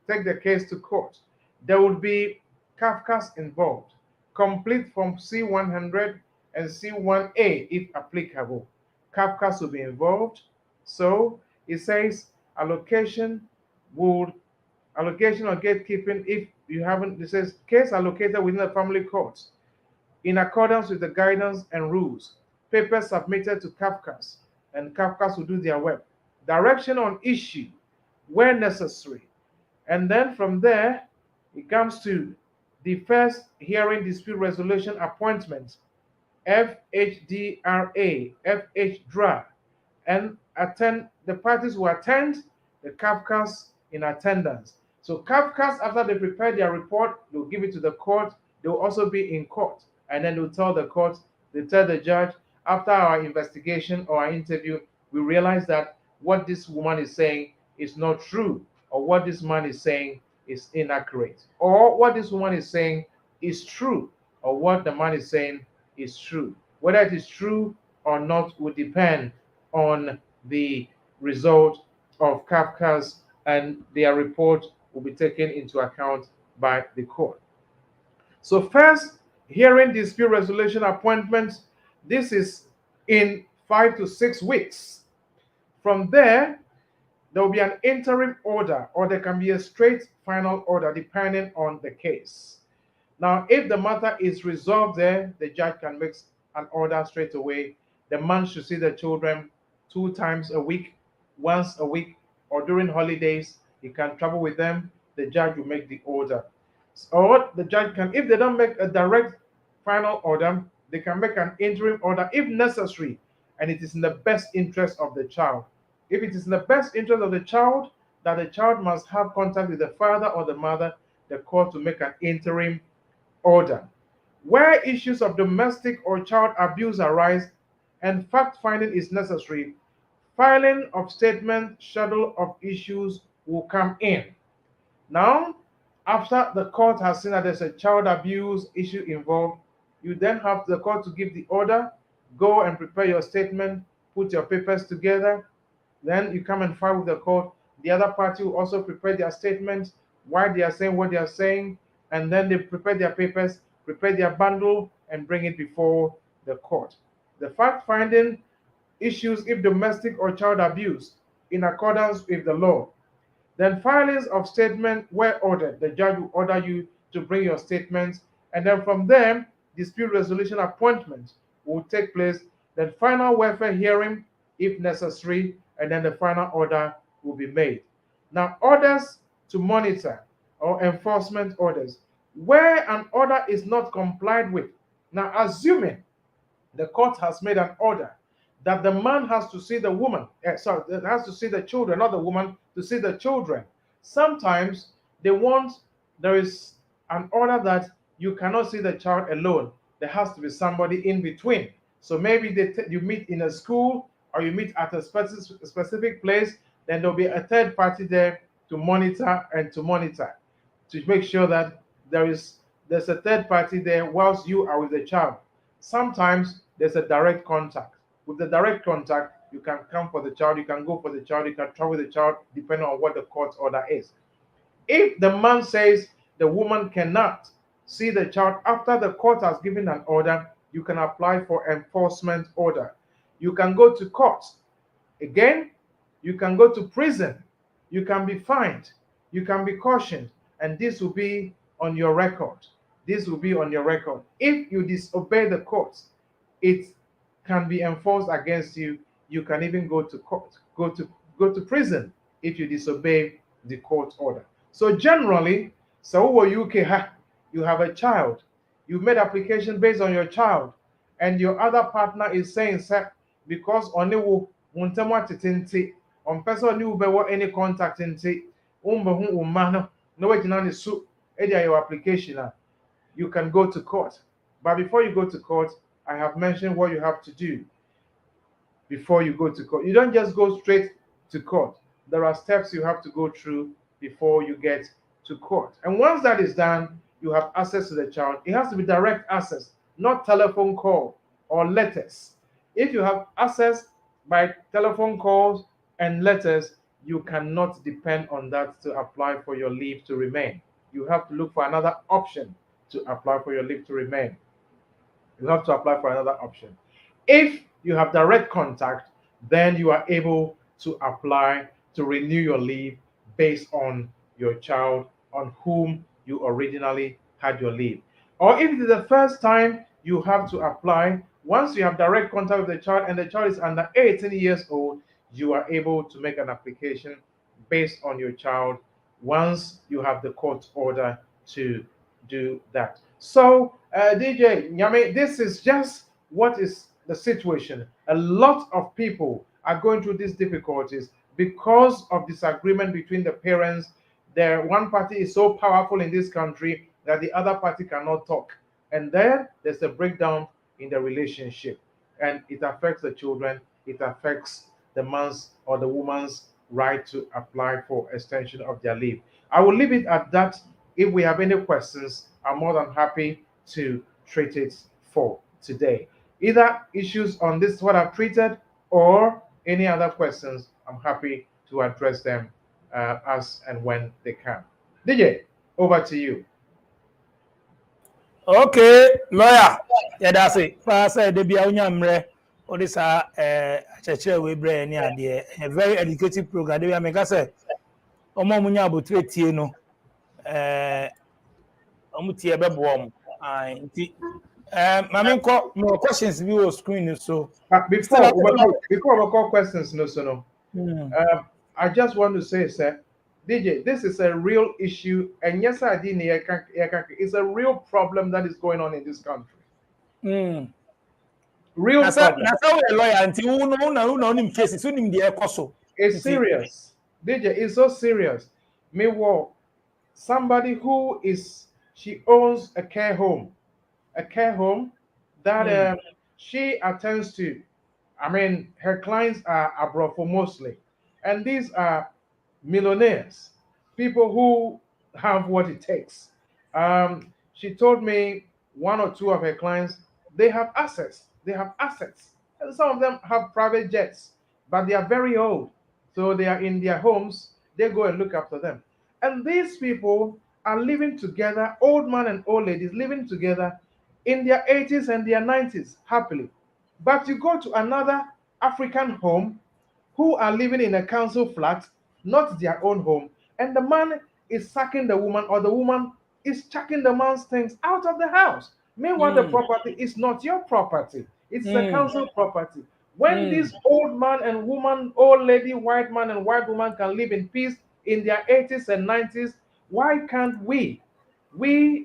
Take the case to court. There will be Kafkas involved, complete from C100 and C1A if applicable. Kafkas will be involved. So it says allocation or gatekeeping if you haven't. It says case allocated within the family court in accordance with the guidance and rules. Papers submitted to Kafkas, and Kafkas will do their work. Direction on issue where necessary. And then from there, it comes to the first hearing dispute resolution appointment, FHDRA, FHDRA, and attend the parties who attend, the Kafkas in attendance. So Kafkas, after they prepare their report, they'll give it to the court. They'll also be in court, and then they'll tell the court, they tell the judge, after our investigation or our interview, we realize that what this woman is saying is not true, or what this man is saying is inaccurate, or what this woman is saying is true, or what the man is saying is true. Whether it is true or not will depend on the result of Kafka's, and their report will be taken into account by the court. So first, hearing dispute resolution appointments, this is in 5 to 6 weeks. From there will be an interim order, or there can be a straight final order depending on the case. Now, if the matter is resolved there, the judge can make an order straight away. The man should see the children 2 times a week, once a week, or during holidays. He can travel with them. The judge will make the order. Or the judge can, if they don't make a direct final order, they can make an interim order if necessary, and it is in the best interest of the child. If it is in the best interest of the child that the child must have contact with the father or the mother, the court will make an interim order. Where issues of domestic or child abuse arise and fact-finding is necessary, filing of statement, schedule of issues will come in. Now, after the court has seen that there's a child abuse issue involved, you then have the court to give the order, go and prepare your statement, put your papers together, then you come and file with the court. The other party will also prepare their statement, why they are saying what they are saying, and then they prepare their papers, prepare their bundle, and bring it before the court. The fact-finding issues if domestic or child abuse in accordance with the law. Then filings of statement where ordered. The judge will order you to bring your statements, and then from there, dispute resolution appointment will take place. Then final welfare hearing if necessary, and then the final order will be made. Now, orders to monitor or enforcement orders. Where an order is not complied with. Now, assuming the court has made an order that the man has to see the woman, has to see the children, not the woman, to see the children. Sometimes there is an order that you cannot see the child alone. There has to be somebody in between. So maybe you meet in a school, or you meet at a specific place, then there'll be a third party there to monitor to make sure that there's a third party there whilst you are with the child. Sometimes there's a direct contact. With the direct contact, you can come for the child, you can go for the child, you can travel with the child, depending on what the court order is. If the man says the woman cannot see the child after the court has given an order, you can apply for enforcement order. You can go to court. Again, you can go to prison. You can be fined. You can be cautioned. And this will be on your record. This will be on your record. If you disobey the courts, it can be enforced against you. You can even go to court, go to prison if you disobey the court order. So generally, UK, you have a child. You made application based on your child, and your other partner is saying, sir, because only won't on person new be any contact no your application, you can go to court. But before you go to court, I have mentioned what you have to do. before you go to court. You don't just go straight to court. There are steps you have to go through before you get to court. And once that is done, you have access to the child. It has to be direct access, not telephone call or letters. If you have access by telephone calls and letters, you cannot depend on that to apply for your leave to remain. You have to look for another option to apply for your leave to remain. You have to apply for another option. If you have direct contact, then you are able to apply to renew your leave based on your child on whom you originally had your leave. Or if it is the first time you have to apply, once you have direct contact with the child and the child is under 18 years old, you are able to make an application based on your child once you have the court order to do that. So, DJ Nyame, this is just what is the situation. A lot of people are going through these difficulties because of disagreement between the parents. One party is so powerful in this country that the other party cannot talk. And then there's a breakdown in the relationship. And it affects the children, it affects the man's or the woman's right to apply for extension of their leave. I will leave it at that. If we have any questions, I'm more than happy to treat it for today. Either issues on this, what I've treated, or any other questions, I'm happy to address them as and when they can. DJ, over to you. Okay, lawyer. Yeah, that's it. First, there be a unyamre. Or this church we bring any idea. A very educative program. They make us say, "Omo munya abotire tie no." Omo tie be boom. Nti. Mami nko no questions be on screen so. Before we call questions, no. I just want to say, sir, DJ, this is a real issue, and yes, I didn't. It's a real problem that is going on in this country. Real problem. That's how a lawyer until no cases. So nim the ekoso. It's serious, DJ. It's so serious. Meanwhile, somebody she owns a care home that she attends to. I mean, her clients are abroad for mostly, and these are millionaires, people who have what it takes. She told me one or two of her clients, they have assets. And some of them have private jets, but they are very old. So they are in their homes, they go and look after them. And these people are living together, old man and old ladies living together in their 80s and their 90s happily. But you go to another African home who are living in a council flat, not their own home, and the man is sacking the woman, or the woman is chucking the man's things out of the house. Meanwhile, the property is not your property, it's a council property. When this old man and woman, old lady, white man and white woman can live in peace in their 80s and 90s, why can't we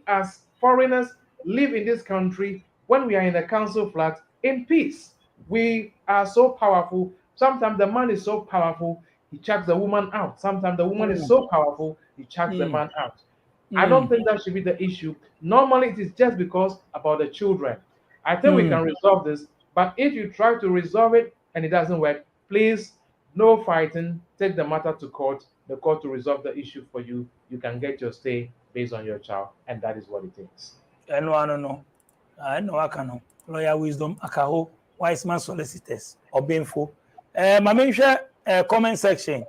as foreigners live in this country when we are in a council flat in peace? We are so powerful. Sometimes the man is so powerful, he chucks the woman out. Sometimes the woman is so powerful, he chucks the man out. I don't think that should be the issue. Normally, it is just because about the children. I think we can resolve this, but if you try to resolve it and it doesn't work, please, no fighting. Take the matter to court. The court to resolve the issue for you. You can get your stay based on your child, and that is what it is. I know. I know I can. Lawyer wisdom, akaho, wise man solicitors, or benfo. My main comment section.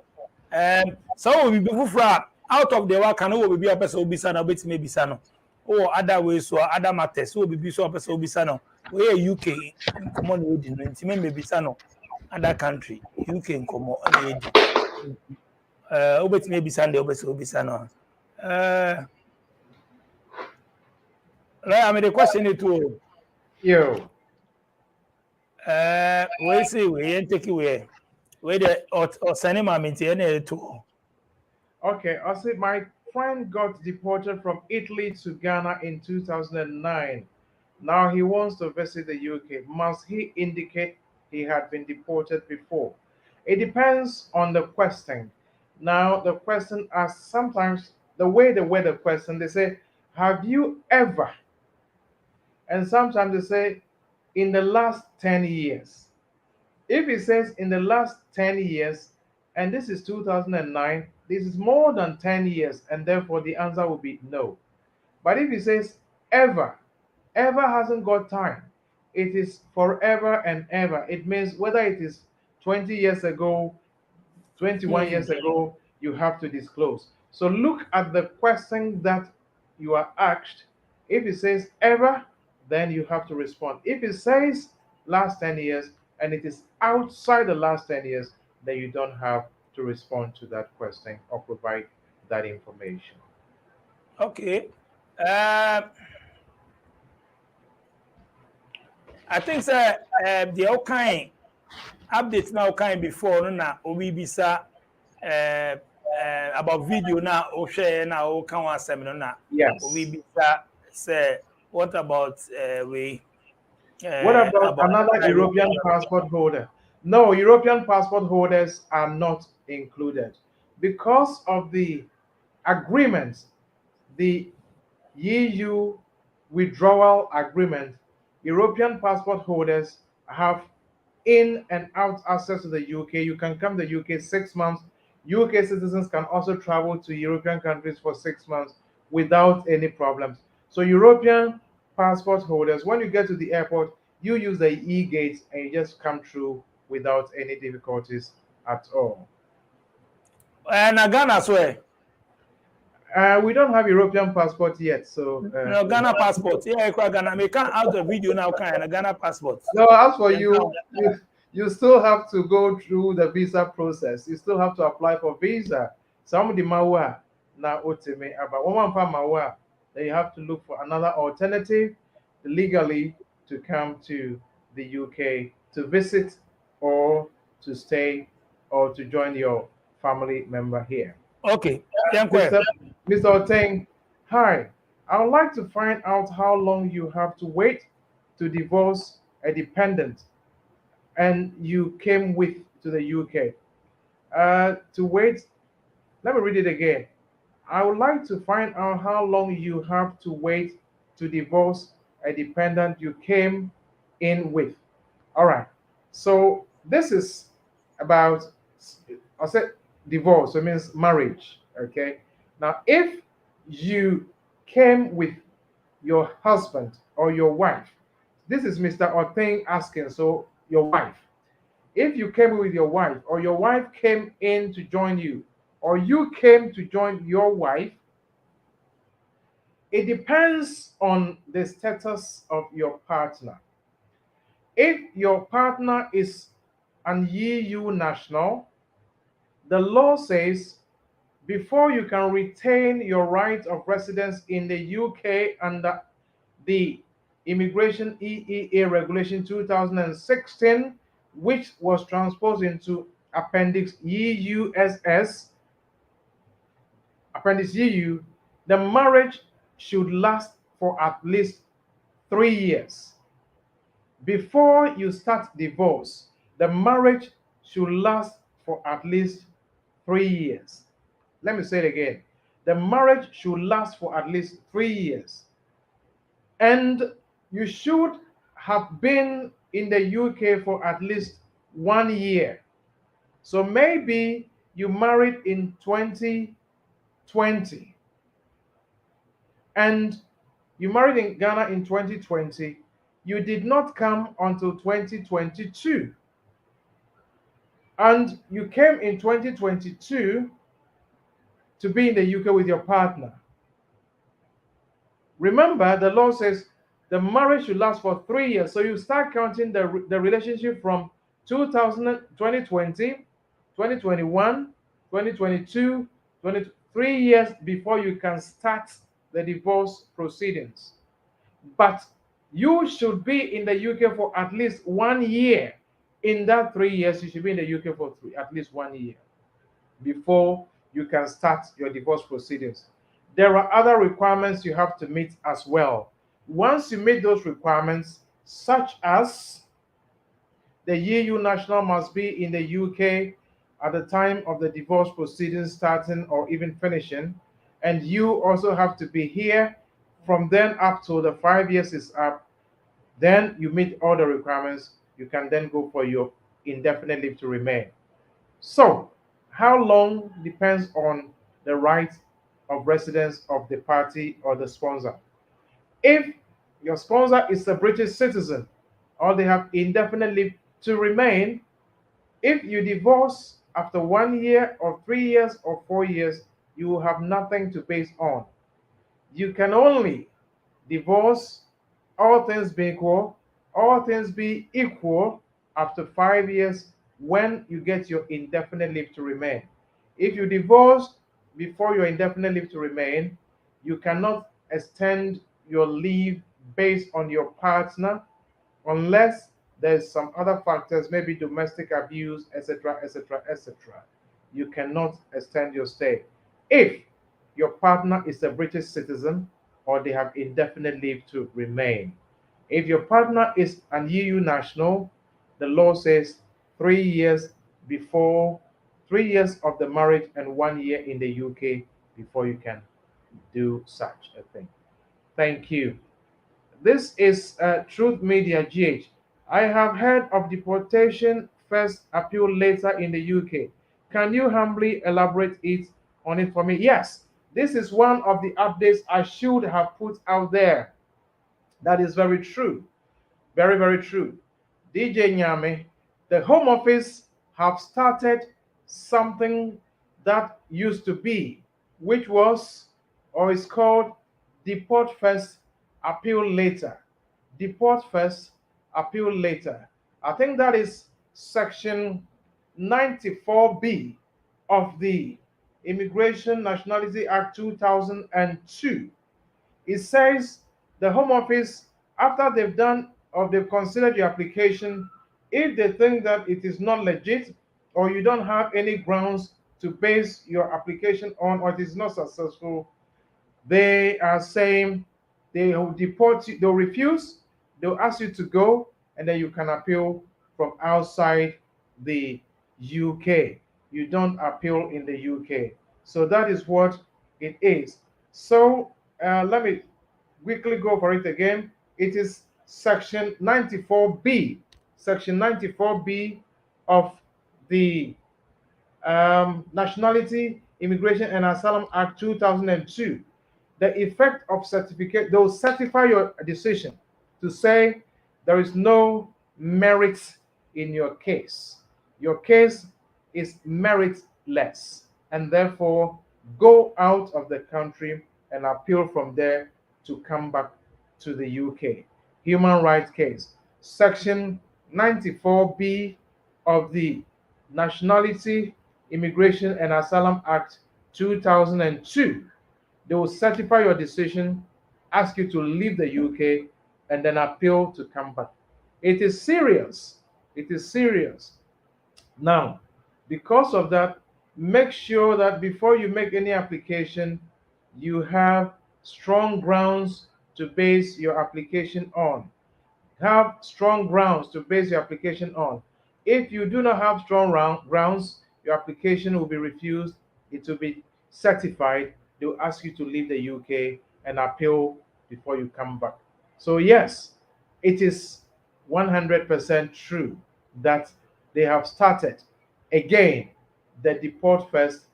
So we be from out of the work, and will be a person who be son, bit maybe son. Or other ways, so other matters, will be so a person who be son. We are UK, come on, we didn't maybe son, other country, UK and come on. Obet maybe Sunday, obet will be son. I mean, the question is to you. We see, we ain't take away. Where the or cinema maintain it too. Okay, I said my friend got deported from Italy to Ghana in 2009. Now he wants to visit the UK. Must he indicate he had been deported before? It depends on the question. Now, the question asks sometimes the way they wear the question, they say, have you ever? And sometimes they say, in the last 10 years. If it says in the last 10 years, and this is 2009, this is more than 10 years, and therefore the answer will be no. But if it says ever, ever hasn't got time. It is forever and ever. It means whether it is 20 years ago, 21 years ago, you have to disclose. So look at the question that you are asked. If it says ever, then you have to respond. If it says last 10 years and it is outside the last 10 years, then you don't have to respond to that question or provide that information. Okay. I think the all kind updates now kind before no na obi bisa about video na o share na o kan wa asem no na Yes. obi bisa say what about What about another European passport holder? No, European passport holders are not included because of the agreement, the EU withdrawal agreement. European passport holders have in and out access to the UK. You can come to the UK 6 months. UK citizens can also travel to European countries for 6 months without any problems. So European passport holders, when you get to the airport, you use the e-gate and you just come through without any difficulties at all. na Ghana so we don't have European passport yet, so no Ghana passport. Yeah, Ghana. Me can out the video now kind of Ghana passport. no, as for you still have to go through the visa process. You still have to apply for visa. Some of the mawa na otime about one mawa, then you have to look for another alternative legally to come to the UK to visit or to stay or to join your family member here. Okay. Mr. Oteng, hi. I would like to find out how long you have to wait to divorce a dependent and you came with to the UK. To wait, let me read it again. I would like to find out how long you have to wait to divorce a dependent you came in with. All right. So this is about, I said divorce, so it means marriage. Okay. Now, if you came with your husband or your wife, this is Mr. Oteng asking, so your wife. If you came with your wife or your wife came in to join you or you came to join your wife, it depends on the status of your partner. If your partner is an EU national, the law says before you can retain your right of residence in the UK under the Immigration EEA Regulation 2016, which was transposed into Appendix EUSS, Appendix EU, the marriage should last for at least 3 years. Before you start divorce, the marriage should last for at least 3 years. Let me say it again. The marriage should last for at least 3 years. And you should have been in the UK for at least 1 year. So maybe you married in 2020 and you married in Ghana in 2020. You did not come until 2022. And you came in 2022 to be in the UK with your partner. Remember, the law says the marriage should last for 3 years. So you start counting the relationship from 2020, 2021, 2022, 3 years before you can start the divorce proceedings. But you should be in the UK for at least 1 year. In that 3 years, you should be in the UK for at least 1 year before you can start your divorce proceedings. There are other requirements you have to meet as well. Once you meet those requirements, such as the EU national must be in the UK at the time of the divorce proceedings starting or even finishing, and you also have to be here from then up till the 5 years is up. Then you meet all the requirements. You can then go for your indefinite leave to remain. So, how long depends on the right of residence of the party or the sponsor. If your sponsor is a British citizen or they have indefinite leave to remain, if you divorce after 1 year or 3 years or 4 years, you will have nothing to base on. You can only divorce, all things being equal, all things be equal after 5 years when you get your indefinite leave to remain. If you divorce before your indefinite leave to remain, you cannot extend your leave based on your partner unless there's some other factors, maybe domestic abuse, etc., etc., etc. You cannot extend your stay. If your partner is a British citizen or they have indefinite leave to remain. If your partner is an EU national, the law says 3 years before, 3 years of the marriage and 1 year in the UK before you can do such a thing. Thank you. This is Truth Media GH. I have heard of deportation first, appeal later in the UK. Can you humbly elaborate on it for me? Yes, this is one of the updates I should have put out there. That is very true. Very, very true. DJ Nyame, the Home Office have started something that used to be, which was or is called Deport First, Appeal Later. Deport First, Appeal Later. I think that is section 94B of the Immigration Nationality Act 2002. It says the Home Office, after they've done or they've considered your application, if they think that it is not legit or you don't have any grounds to base your application on or it is not successful, they are saying they will deport you, they'll refuse, they'll ask you to go, and then you can appeal from outside the UK. You don't appeal in the UK. So that is what it is. So let me quickly go for it again. It is section 94B, section 94B of the Nationality, Immigration and Asylum Act 2002. The effect of certificate, they'll certify your decision to say there is no merit in your case. Your case is meritless, and therefore go out of the country and appeal from there to come back to the UK. Human rights case. Section 94B of the Nationality, Immigration and Asylum Act 2002. They will certify your decision, ask you to leave the UK, and then appeal to come back. It is serious. It is serious. Now, because of that, make sure that before you make any application, you have strong grounds to base your application on. Have strong grounds to base your application on. If you do not have strong grounds, your application will be refused. It will be certified. They will ask you to leave the UK and appeal before you come back. So, yes, it is 100% true that they have started again the deport first,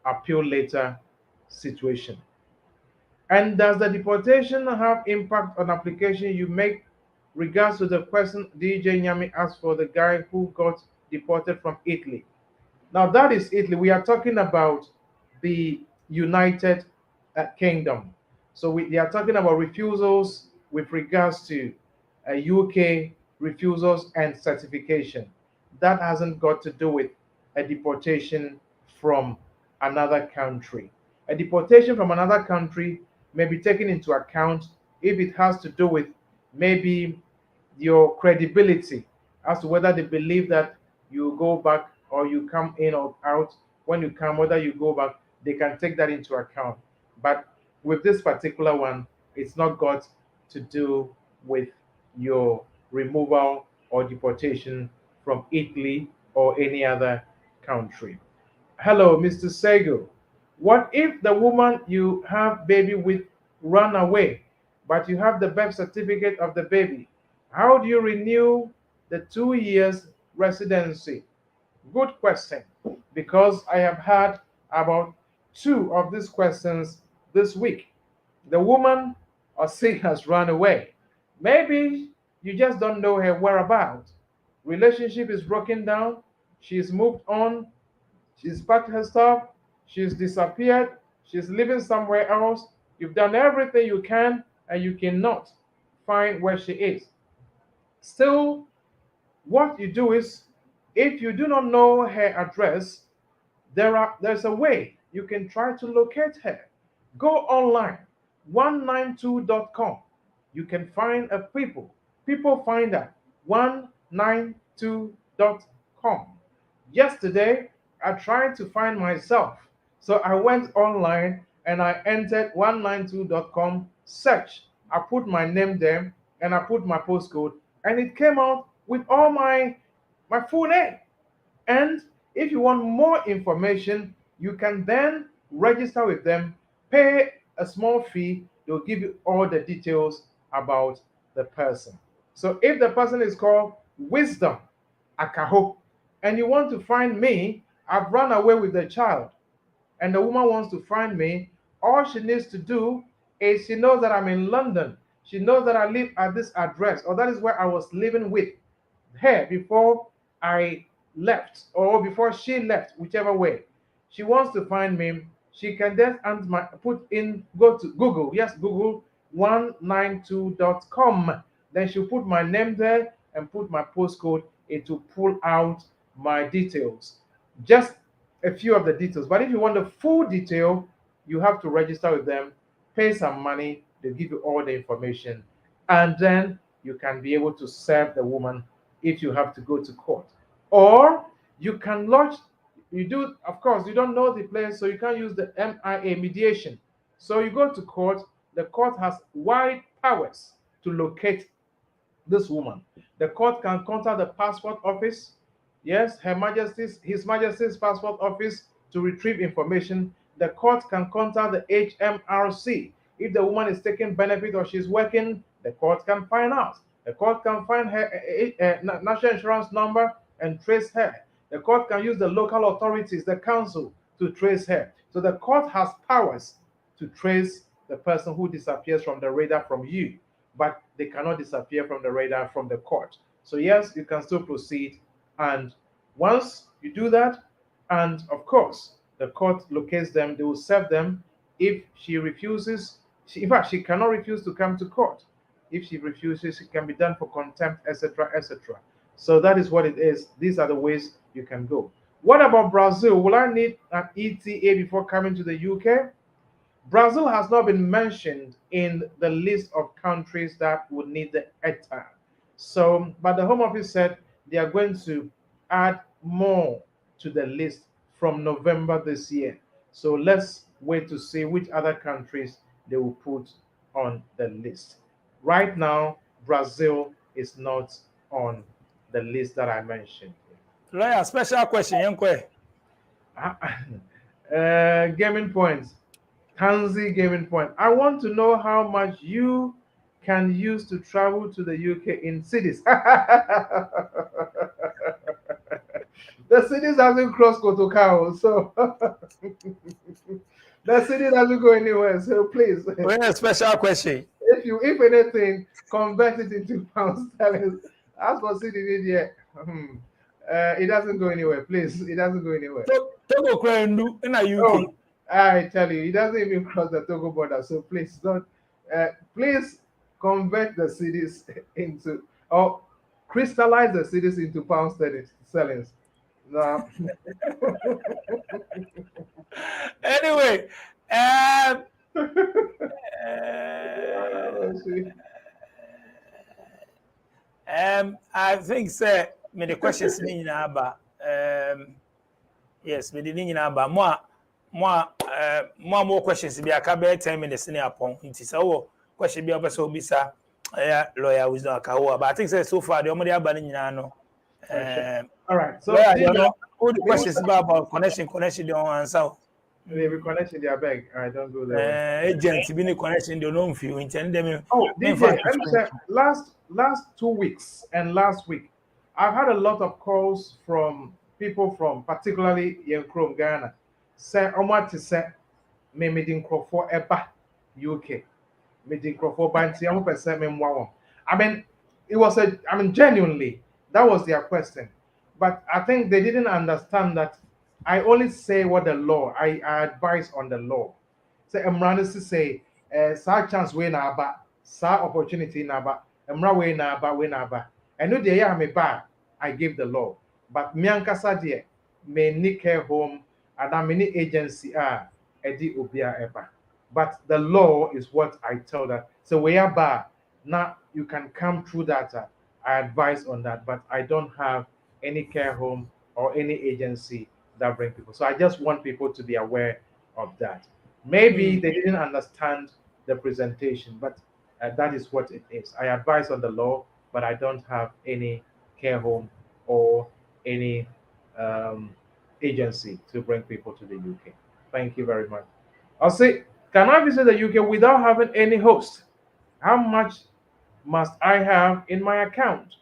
appeal later situation. And does the deportation have impact on application you make? Regards to the question DJ Nyami asked for the guy who got deported from Italy. Now that is Italy. We are talking about the United Kingdom. So they are talking about refusals with regards to UK refusals and certification. That hasn't got to do with a deportation from another country. A deportation from another country may be taken into account if it has to do with maybe your credibility as to whether they believe that you go back or you come in or out. When you come, whether you go back, they can take that into account. But with this particular one, it's not got to do with your removal or deportation from Italy or any other country. Hello, Mr. Sego. What if the woman you have baby with run away, but you have the birth certificate of the baby? How do you renew the 2 years residency? Good question, because I have had about 2 of these questions this week. The woman or say has run away. Maybe you just don't know her whereabouts. Relationship is broken down. She's moved on. She's packed her stuff. She's disappeared. She's living somewhere else. You've done everything you can and you cannot find where she is. Still, what you do is, if you do not know her address, there's a way you can try to locate her. Go online, 192.com. You can find a people finder, 192.com. Yesterday, I tried to find myself. So I went online and I entered 192.com search. I put my name there and I put my postcode, and it came out with all my full name. And if you want more information, you can then register with them, pay a small fee, they'll give you all the details about the person. So if the person is called Wisdom Akaho, and you want to find me, I've run away with the child, and the woman wants to find me, all she needs to do is, she knows that I'm in London. She knows that I live at this address, or that is where I was living with her before I left, or before she left, whichever way. She wants to find me. She can just go to Google. Yes, Google 192.com. Then she'll put my name there and put my postcode. It will pull out my details. Just a few of the details. But if you want the full detail, you have to register with them, pay some money, they give you all the information, and then you can be able to serve the woman if you have to go to court. Or you can lodge, of course, you don't know the place, so you can't use the MIA mediation. So you go to court, the court has wide powers to locate this woman. The court can contact the passport office, yes, His Majesty's passport office, to retrieve information. The court can contact the HMRC. If the woman is taking benefit or she's working, the court can find out. The court can find her national insurance number and trace her. The court can use the local authorities, the council, to trace her. So the court has powers to trace the person who disappears from the radar from you, but they cannot disappear from the radar from the court. So yes, you can still proceed. And once you do that, and of course, the court locates them, they will serve them. If she refuses, in fact, she cannot refuse to come to court. If she refuses, it can be done for contempt, etc., etc. So that is what it is. These are the ways you can go. What about Brazil? Will I need an ETA before coming to the UK? Brazil has not been mentioned in the list of countries that would need the ETA. So, but the Home Office said they are going to add more to the list from November this year. So let's wait to see which other countries they will put on the list. Right now, Brazil is not on the list that I mentioned. Lawyer, special question, Yankwe. Gaming points. Tanzi gaming point. I want to know how much you can use to travel to the UK in cities. The cities hasn't crossed Kotokao, so the city doesn't go anywhere. So please, a special question. If anything, convert it into pounds sterling. As for city media, it doesn't go anywhere. Please, it doesn't go anywhere. Togo Kwendu in the UK. Oh, I tell you, it doesn't even cross the Togo border. So please don't. Please convert the cities into, or crystallize the cities into pound sterling. No. Anyway, I think, sir, me the questions ni nyina ba. Yes, me the ni nyina ba. More questions bi aka be 10 minutes ni apon. Nti say wo question bi obese obisa lawyer Wisdom Akaho, but I think say so far the omode aba ni nyina no. All right. So all the questions about connection they don't answer. They will connection their bag. I don't go there. Agent be connection they don't feel intend them. Oh, DJ, last 2 weeks and last week, I've had a lot of calls from people from particularly Yenkrom, Ghana. Say, Omar to say, me meeting for eba UK. Meeting for banty, I'm percent me wow. I mean, it was genuinely, that was their question. But I think they didn't understand that I only say what the law, I advise on the law. So I'm running to say, sa chance we na aba, sa opportunity na aba, emra we na aba, we na aba. And no day me ba, I give the law. But me ankasa de, me ni care home, and I many agency edi obia eba. But the law is what I tell that. So we are bar. Now you can come through that. I advise on that, but I don't have any care home or any agency that bring people. So I just want people to be aware of that. Maybe they didn't understand the presentation, but that is what it is. I advise on the law, but I don't have any care home or any um, agency to bring people to the UK. Thank you very much. I'll say, can I visit the UK without having any host? How much must I have in my account?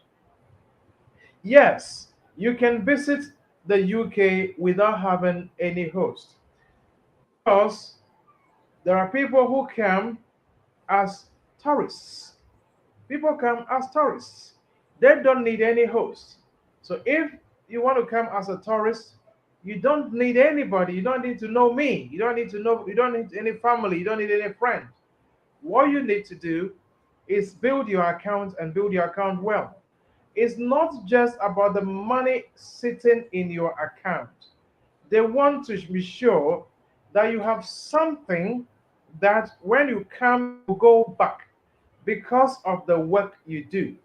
Yes, you can visit the UK without having any host because there are people who come as tourists. People come as tourists. They don't need any host. So if you want to come as a tourist, you don't need anybody. You don't need to know me. You don't need to know, you don't need any family. You don't need any friend. What you need to do is build your account and build your account well. It's not just about the money sitting in your account. They want to be sure that you have something that when you come, you go back because of the work you do,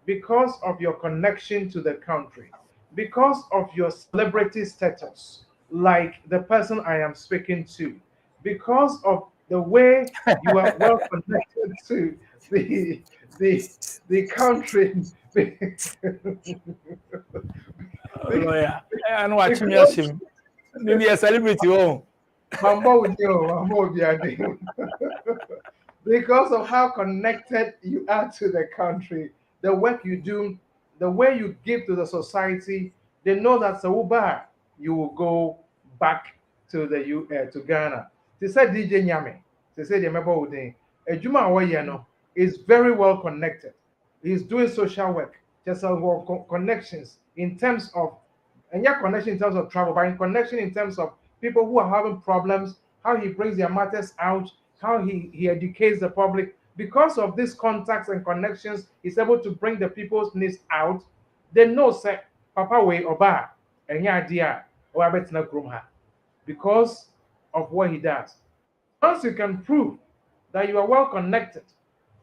because of your connection to the country, because of your celebrity status, like the person I am speaking to, because of the way you are well connected to the the the country. Lawyer, and watch me as Because him. Maybe a celebrity. Oh, Mambo with you, Mambo with you. Because of how connected you are to the country, the work you do, the way you give to the society, they know that Sauba, you will go back to to Ghana. They said DJ Nyame, they said the member Udin, Ejuma Awayeno is very well connected. He's doing social work, just connections in terms of, and yeah, connection in terms of travel, but in connection in terms of people who are having problems, how he brings their matters out, how he educates the public. Because of these contacts and connections, he's able to bring the people's needs out. They know, say, Papa way or bar, and yeah, idea, or I bet not because of what he does. Once you can prove that you are well connected,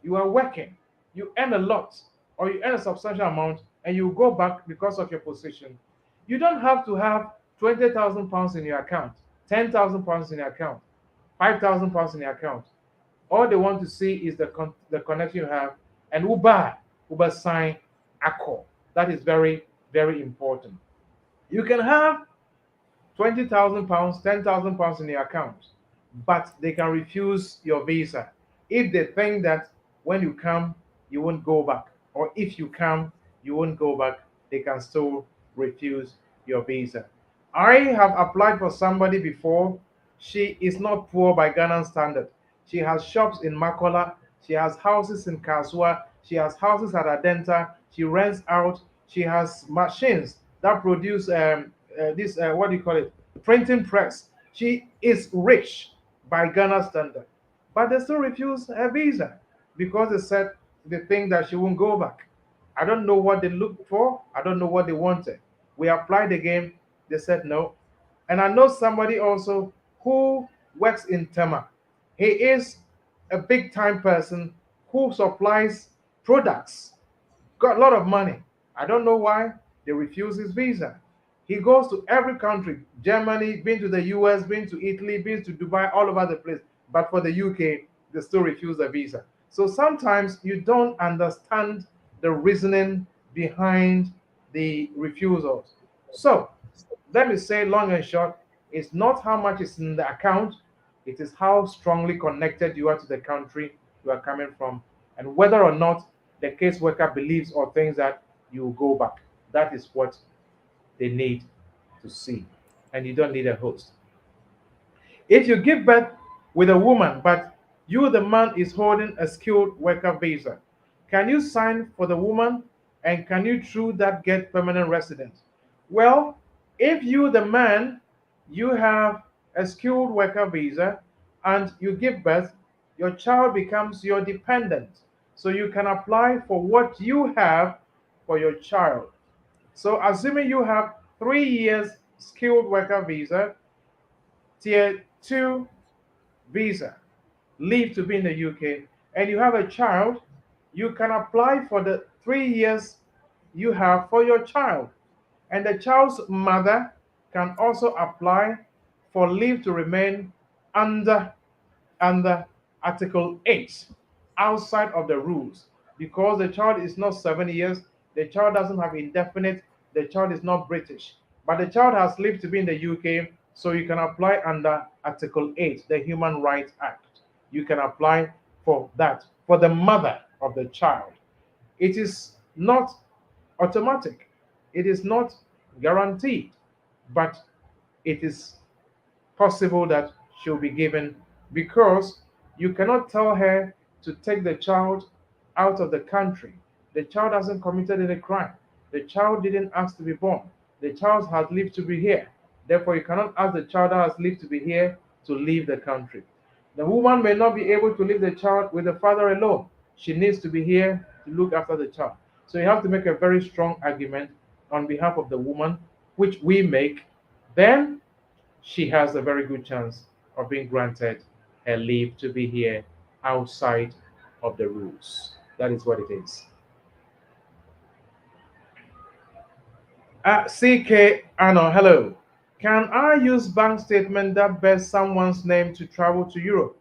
you are working, you earn a lot, or you earn a substantial amount, and you go back because of your position, you don't have to have £20,000 in your account, £10,000 in your account, £5,000 in your account. All they want to see is the connection you have, and Uber sign a call. That is very, very important. You can have £20,000, £10,000 in your account, but they can refuse your visa if they think that when you come, you won't go back, or if you come, you won't go back, they can still refuse your visa. I have applied for somebody before. She is not poor by Ghana standard. She has shops in Makola, she has houses in Kasua, she has houses at Adenta, she rents out, she has machines that produce this what do you call it, printing press. She is rich by Ghana standard, but they still refuse her visa because they said they think that she won't go back. I don't know what they looked for. I don't know what they wanted. We applied again. They said no. And I know somebody also who works in Tema. He is a big time person who supplies products, got a lot of money. I don't know why they refuse his visa. He goes to every country, Germany, been to the US, been to Italy, been to Dubai, all over the place. But for the UK, they still refuse the visa. So sometimes you don't understand the reasoning behind the refusals. So let me say, long and short, it's not how much is in the account, it is how strongly connected you are to the country you are coming from, and whether or not the caseworker believes or thinks that you will go back. That is what they need to see. And you don't need a host. If you give birth with a woman, but you, the man, is holding a skilled worker visa, can you sign for the woman and can you, through that, get permanent residence? Well, if you, the man, you have a skilled worker visa and you give birth, your child becomes your dependent. So you can apply for what you have for your child. So, assuming you have 3 years skilled worker visa, tier 2 visa, leave to be in the UK, and you have a child, you can apply for the 3 years you have for your child. And the child's mother can also apply for leave to remain under under Article 8, outside of the rules, because the child is not 7 years, the child doesn't have indefinite, the child is not British, but the child has lived to be in the UK, so you can apply under Article 8, the Human Rights Act. You can apply for that for the mother of the child. It is not automatic, it is not guaranteed, but it is possible that she'll be given, because you cannot tell her to take the child out of the country. The child hasn't committed any crime. The child didn't ask to be born. The child has lived to be here. Therefore, you cannot ask the child that has lived to be here to leave the country. The woman may not be able to leave the child with the father alone. She needs to be here to look after the child. So you have to make a very strong argument on behalf of the woman, which we make. Then she has a very good chance of being granted her leave to be here outside of the rules. That is what it is. CK Anno, hello. Can I use bank statement that bears someone's name to travel to Europe?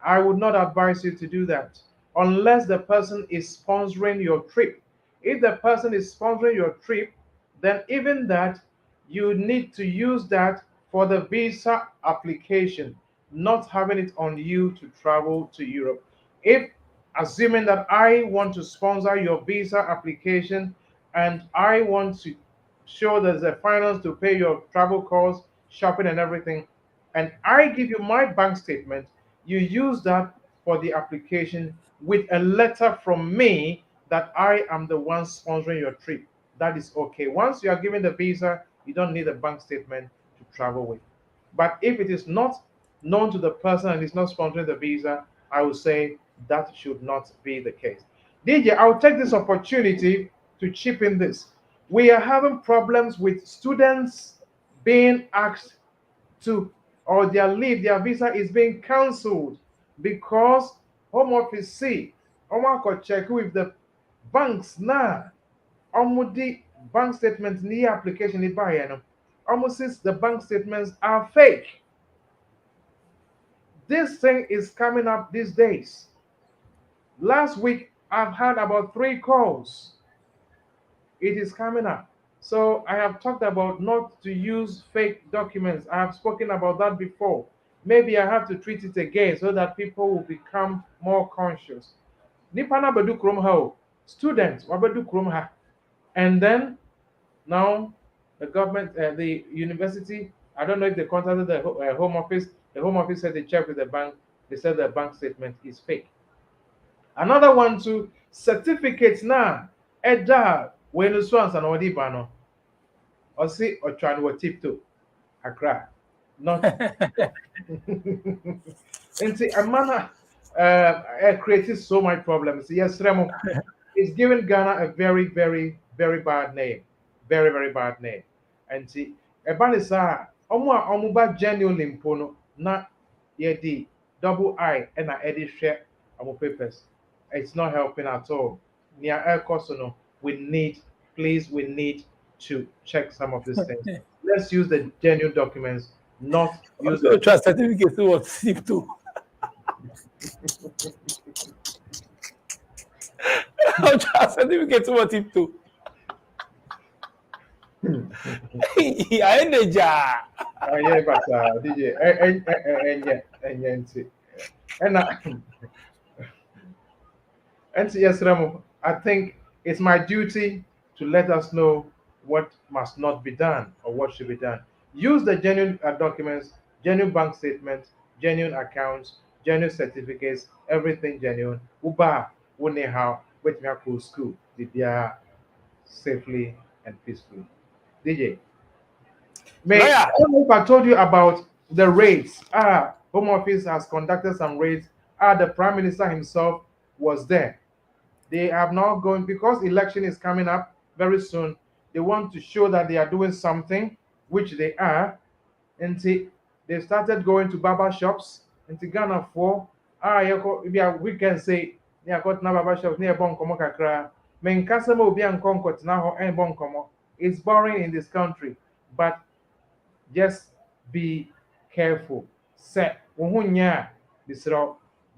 I would not advise you to do that unless the person is sponsoring your trip. If the person is sponsoring your trip, then even that, you need to use that for the visa application, not having it on you to travel to Europe. If, assuming that I want to sponsor your visa application and I want to show there's a finance to pay your travel costs, shopping, and everything, and I give you my bank statement, you use that for the application with a letter from me that I am the one sponsoring your trip. That is okay. Once you are given the visa, you don't need a bank statement to travel with. But if it is not known to the person and is not sponsoring the visa, I would say that should not be the case. DJ, I'll take this opportunity to chip in this. We are having problems with students being asked to, or their leave, their visa is being cancelled because Home Office see, could check with the banks now. The bank statement the application is by almost since the bank statements are fake. This thing is coming up these days. Last week, I've had about 3 calls. It is coming up. So I have talked about not to use fake documents. I have spoken about that before. Maybe I have to treat it again so that people will become more conscious. Nipa na bedu krom ha o. Students wabedu krom ha. And then now the government, the university, I don't know if they contacted the Home Office. The Home Office said they checked with the bank. They said the bank statement is fake. Another one too, certificates now. Edda when the swans and odi bano. Or see or try to tip to Accra. Not and see a manner created so much problems. Yes, Remo, it's given Ghana a very, very, very bad name. Very, very bad name. And see, a banisa, omuba genuinely impono, na yedi double I and I edit share our papers. It's not helping at all. Near air costono, we need, please, we need to check some of these things. Let's use the genuine documents, not use Also, trust certificate to what SIP to. Trust certificate to what SIP to. I ain't the jar. yeah, but DJ, and yes, Ramo, I think it's my duty to let us know what must not be done or what should be done. Use the genuine documents, genuine bank statements, genuine accounts, genuine certificates, everything genuine. Uba, wone how, wait me cool school, did safely and peacefully. DJ, may I Lawyer, don't know if I told you about the raids. Home Office has conducted some raids. The Prime Minister himself was there. They have now gone because election is coming up very soon. They want to show that they are doing something, which they are. And they started going to barber shops into Ghana for we can say near got na barber shops near Bonkomo Kakra. Men customer will be on Concord now and Bonkomo. It's boring in this country, but just be careful. Say, Bisro,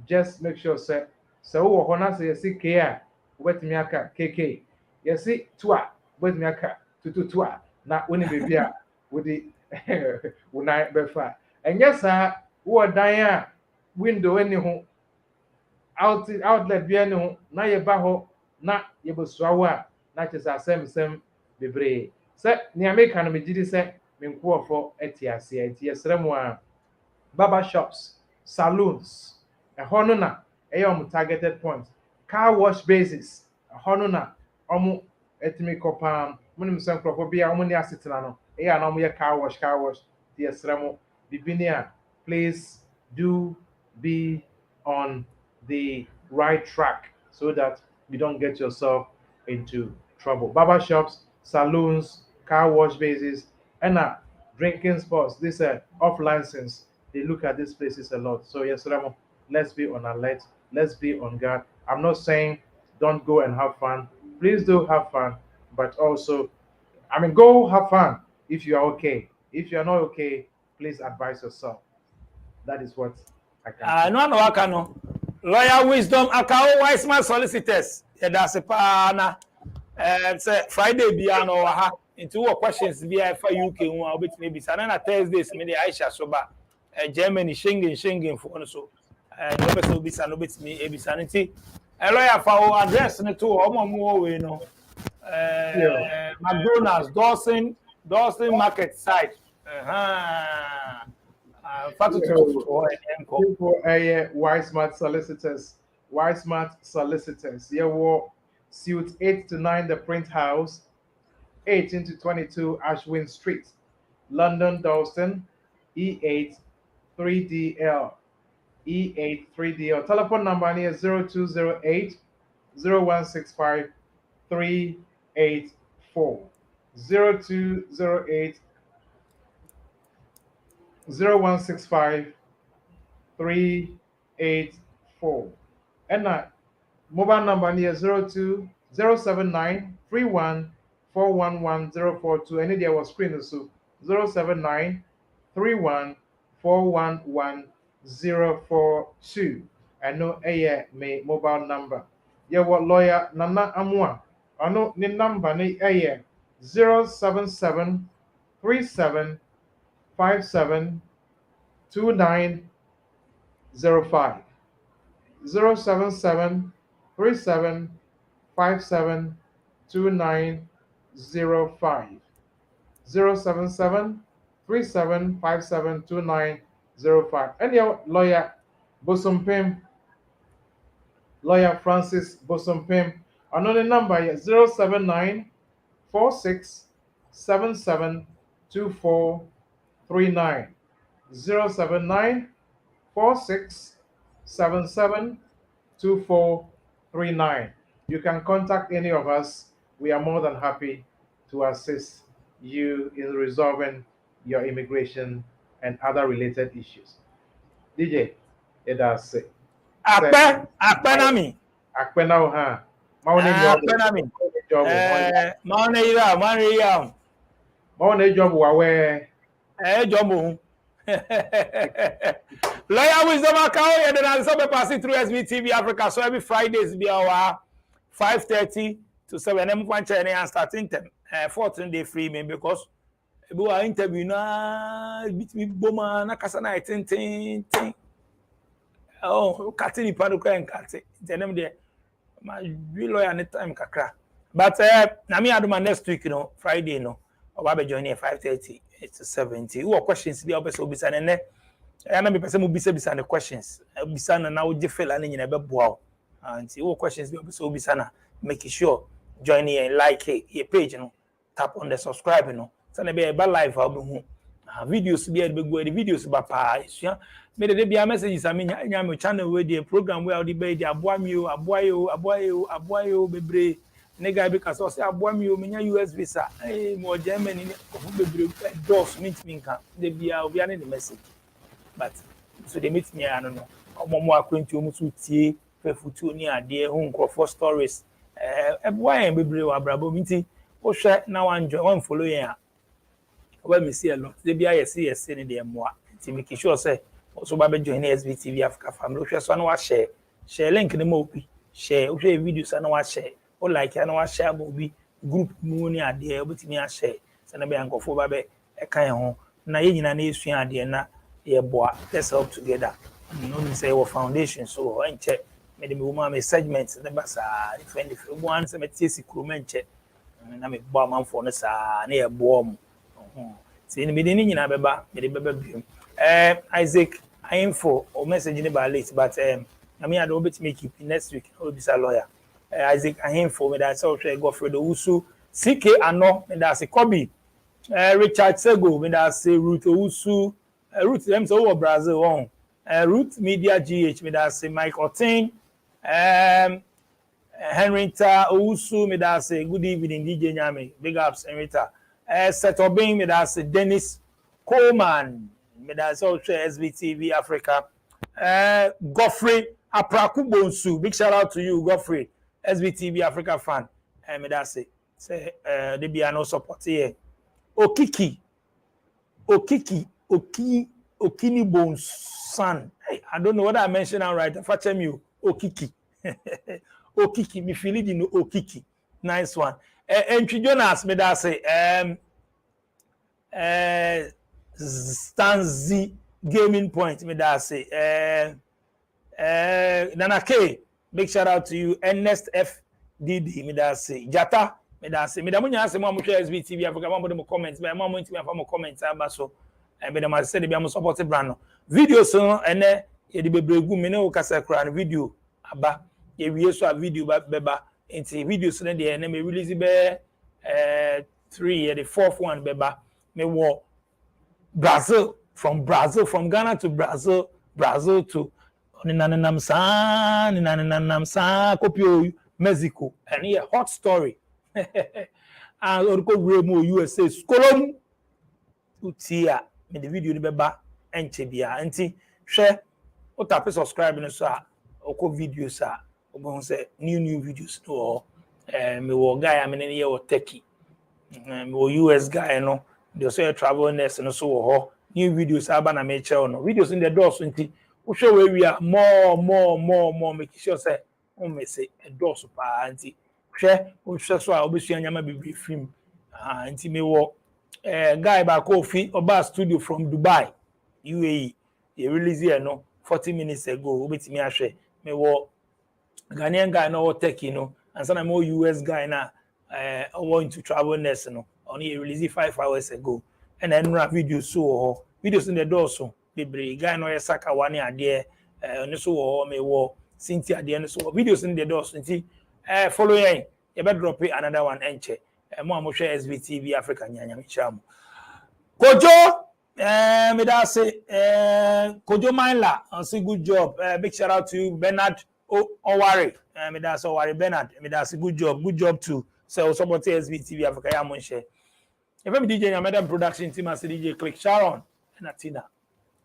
just make sure, say, so Hona say, see, care, wet miaka, KK. You see, twa, wet miaka, twa, not winning baby with the when I befa. And yes, sir, who are dying window anyhow, outlet be anyhow, na ye baho, na ye buswawa, not just a same bebre. Say, near me can be did say, menkuo for etiasia, etiasremwa, barber shops, saloons, a honona, targeted points, car wash bases, a honona, etimi kopam, munim sankrofobia, omuni asitrano, no car wash, tiasremo, bibinia, please do be on the right track so that you don't get yourself into trouble. Barber shops, saloons, car wash bases, and drinking spots. This off license. They look at these places a lot. So yes, Ramo, let's be on alert. Let's be on guard. I'm not saying don't go and have fun. Please do have fun, but also, go have fun if you are okay. If you are not okay, please advise yourself. That is what I can say. no waka no. Lawyer wisdom account wise man solicitors. Yeah, that's a pana. Say Friday bia no ha. Into what questions bia for UK one obit maybe. Na Thursdays me the Aisha soba. Germany Schengen for no so. No be so bisa no bit me e bisa nti. Lawyer for our address no to omo mo we no. Yeah. McDonald's Dawson Market side. People, Wise Smart Solicitors. Wise Smart Solicitors. Yeah, well, suit 8 to 9, the Print House, 18 to 22, Ashwin Street, London, Dalston, E8 3DL. E8 3DL. Telephone number here 0208 0165 384. 0208 0165 384. And mobile number here 079 31 411042. And there was screen so 079 31 411042. I know a me mobile number. Yeah, what lawyer Nana Amwa. I know the number ni a 077 37 57 2905. 077 37 57 2905. 077 37 57 2905. And your lawyer Bosompim, lawyer Francis Bosompim. Another number is 079 46 77 2439. 079 46 77 2439. You can contact any of us. We are more than happy to assist you in resolving your immigration and other related issues. DJ, it does say. Akpe na mi. Akpe na ha. Maune Akpe na mi. Maune ira. Maune job wawe. Job mo. Lawyer wisdom account yeah then also passing through SBTV Africa so every Fridays be our 5:30 to 7 am kwan channel and starting 14 day free me because we are interview na bit me boma na kasa na tin oh katini pano kwa nkate denem de ma we lawyer any time kakra But na me aduma next week, Friday, I'll be joining at 5:30 to 70. Who are questions be obese obisa ne na me person mo bisa the questions. Obisa na wo je fail ani nyina be boa. And who are questions be obese obisa na make sure join here like your page, tap on the subscribe, So na be live hu. Videos be the videos ba pa. Me de be messages am nya me channel we the program where the be the aboa yo bebre. Nega because I say aboa mi o menya US visa mo Germany of bebre doors meet me kan they be obi an the message but so they meet me I don't know omo akwenti omo so tie fefutu ni ade hu nkrofo stories aboa en bebre wa brabo nti wo hwe na wan join wan follow yen a we me see a lot they be yes ni de mo nti make sure say so ba be join SBTV Africa family hwe so na wa share link ni mo opi share wo hwe videos na wa share or like I know I share movie group money ade obetimi a share se na be ankofo ba be e kan ho na ye nyina na esua ade na ye boa let's help together no me say our foundation so enche me de me woman me segment na ba sa defend one se me tie sikuru enche na me boa manfo no sa na ye boa mu se ni me de ni nyina beba me de beba biom Isaac info or message ni ba late but I mean I don't obetimi keep next week o be sa lawyer Isaac Ahimfo me that so go for the Usu CK Ano me that say Kobe Richard Sego me that say Ruth Usu Ruth them so Brazil on Ruth Media GH me that say Mike Otin Henrietta Usu me that say good evening DJ Nyame big ups Henrietta Setobin me that say Dennis Coleman me that so SBTV Africa Godfrey Apraku Bonsu big shout out to you Godfrey SBTV Africa fan. Me that say they be no support here. Okini Bones son. Hey, I don't know what I mentioned now right. Fetch you Okiki. Okiki me feel it in Okiki. Nice one. Entry Jonas me that say Stanzi Gaming Point me that say Nana K. Big shout out to you, Ernest FDD. Me that say Jata. Me that say me da munya say mo share SBTV Africa. Mo mo comments. Me mo inti me fa mo comments aba so. Me da ma say de be mo support brand no. Videos no ene ye de bebregu me ne wo kasa kra no video aba. Ye wie so a video beba. Inti videos no de ene me release be 3 the fourth one beba. Me wo Brazil from Ghana to Brazil to Ninanam sa copy Mexico and here hot story and or go remo USA skolom utia me the video ni beba enche bia enti hwe o tap subscribe no so a oko videos a obo say new videos no me wo guy am ne ye wo Turkey me wo US guy no they say travel nurse no so wo new videos aba na me che no videos in the doors enti show where we are more make sure say on me say a door super anti share so obesua nyama bibri film anti me wo guy ba coffee oba studio from Dubai UAE they release here no 40 minutes ago obetimi ahwe me wo Ghanaian guy no Turkey no and some more US guy na want to travel nurse no only release 5 hours ago and then videos so videos in the door so bebre guy no yesaka wane ade no so wo me wo Cynthia ade no so videos in the doors nti follow yen you better drop another one enche mo amhwe SBTV Africa nyanya micham Kojo me da say Kojo Maila say good job big shout out to you Bernard Oware me da say Oware Bernard me da say good job too so support SBTV Africa ya mo share if me DJ Nyameda production team as DJ Click Sharon and Atina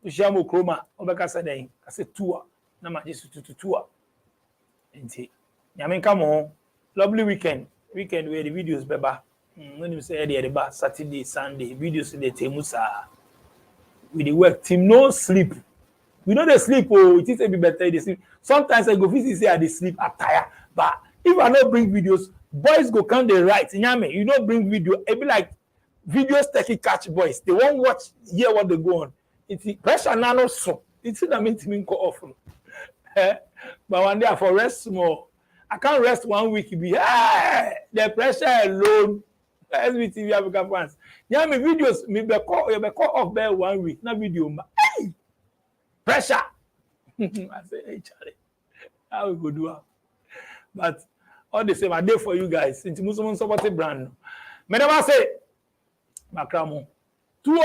Ushamo Chroma, Obekasa Day, I said tour, Namaji to tour. And Yamin come on, lovely weekend where the videos beba. When you say the bar Saturday, Sunday, videos in the Temusa with the work team, no sleep. We know they sleep, it is a bit better. They sleep. Sometimes I go visit say they sleep at tire, but if I don't bring videos, boys go come the right. You don't bring video, it be like videos taking catch boys. They won't watch, hear what they go on. It's pressure nano so. It's not meant to be off. But one day for rest more. I can't rest 1 week. Be the pressure alone. SBTV Africa fans. Yeah, me videos, me be call off there 1 week. No video. Hey! Pressure. I say, hey Charlie, how we go do it? But all the same, I did for you guys. Since Muslim supported brand. Me never say, Makramo. 2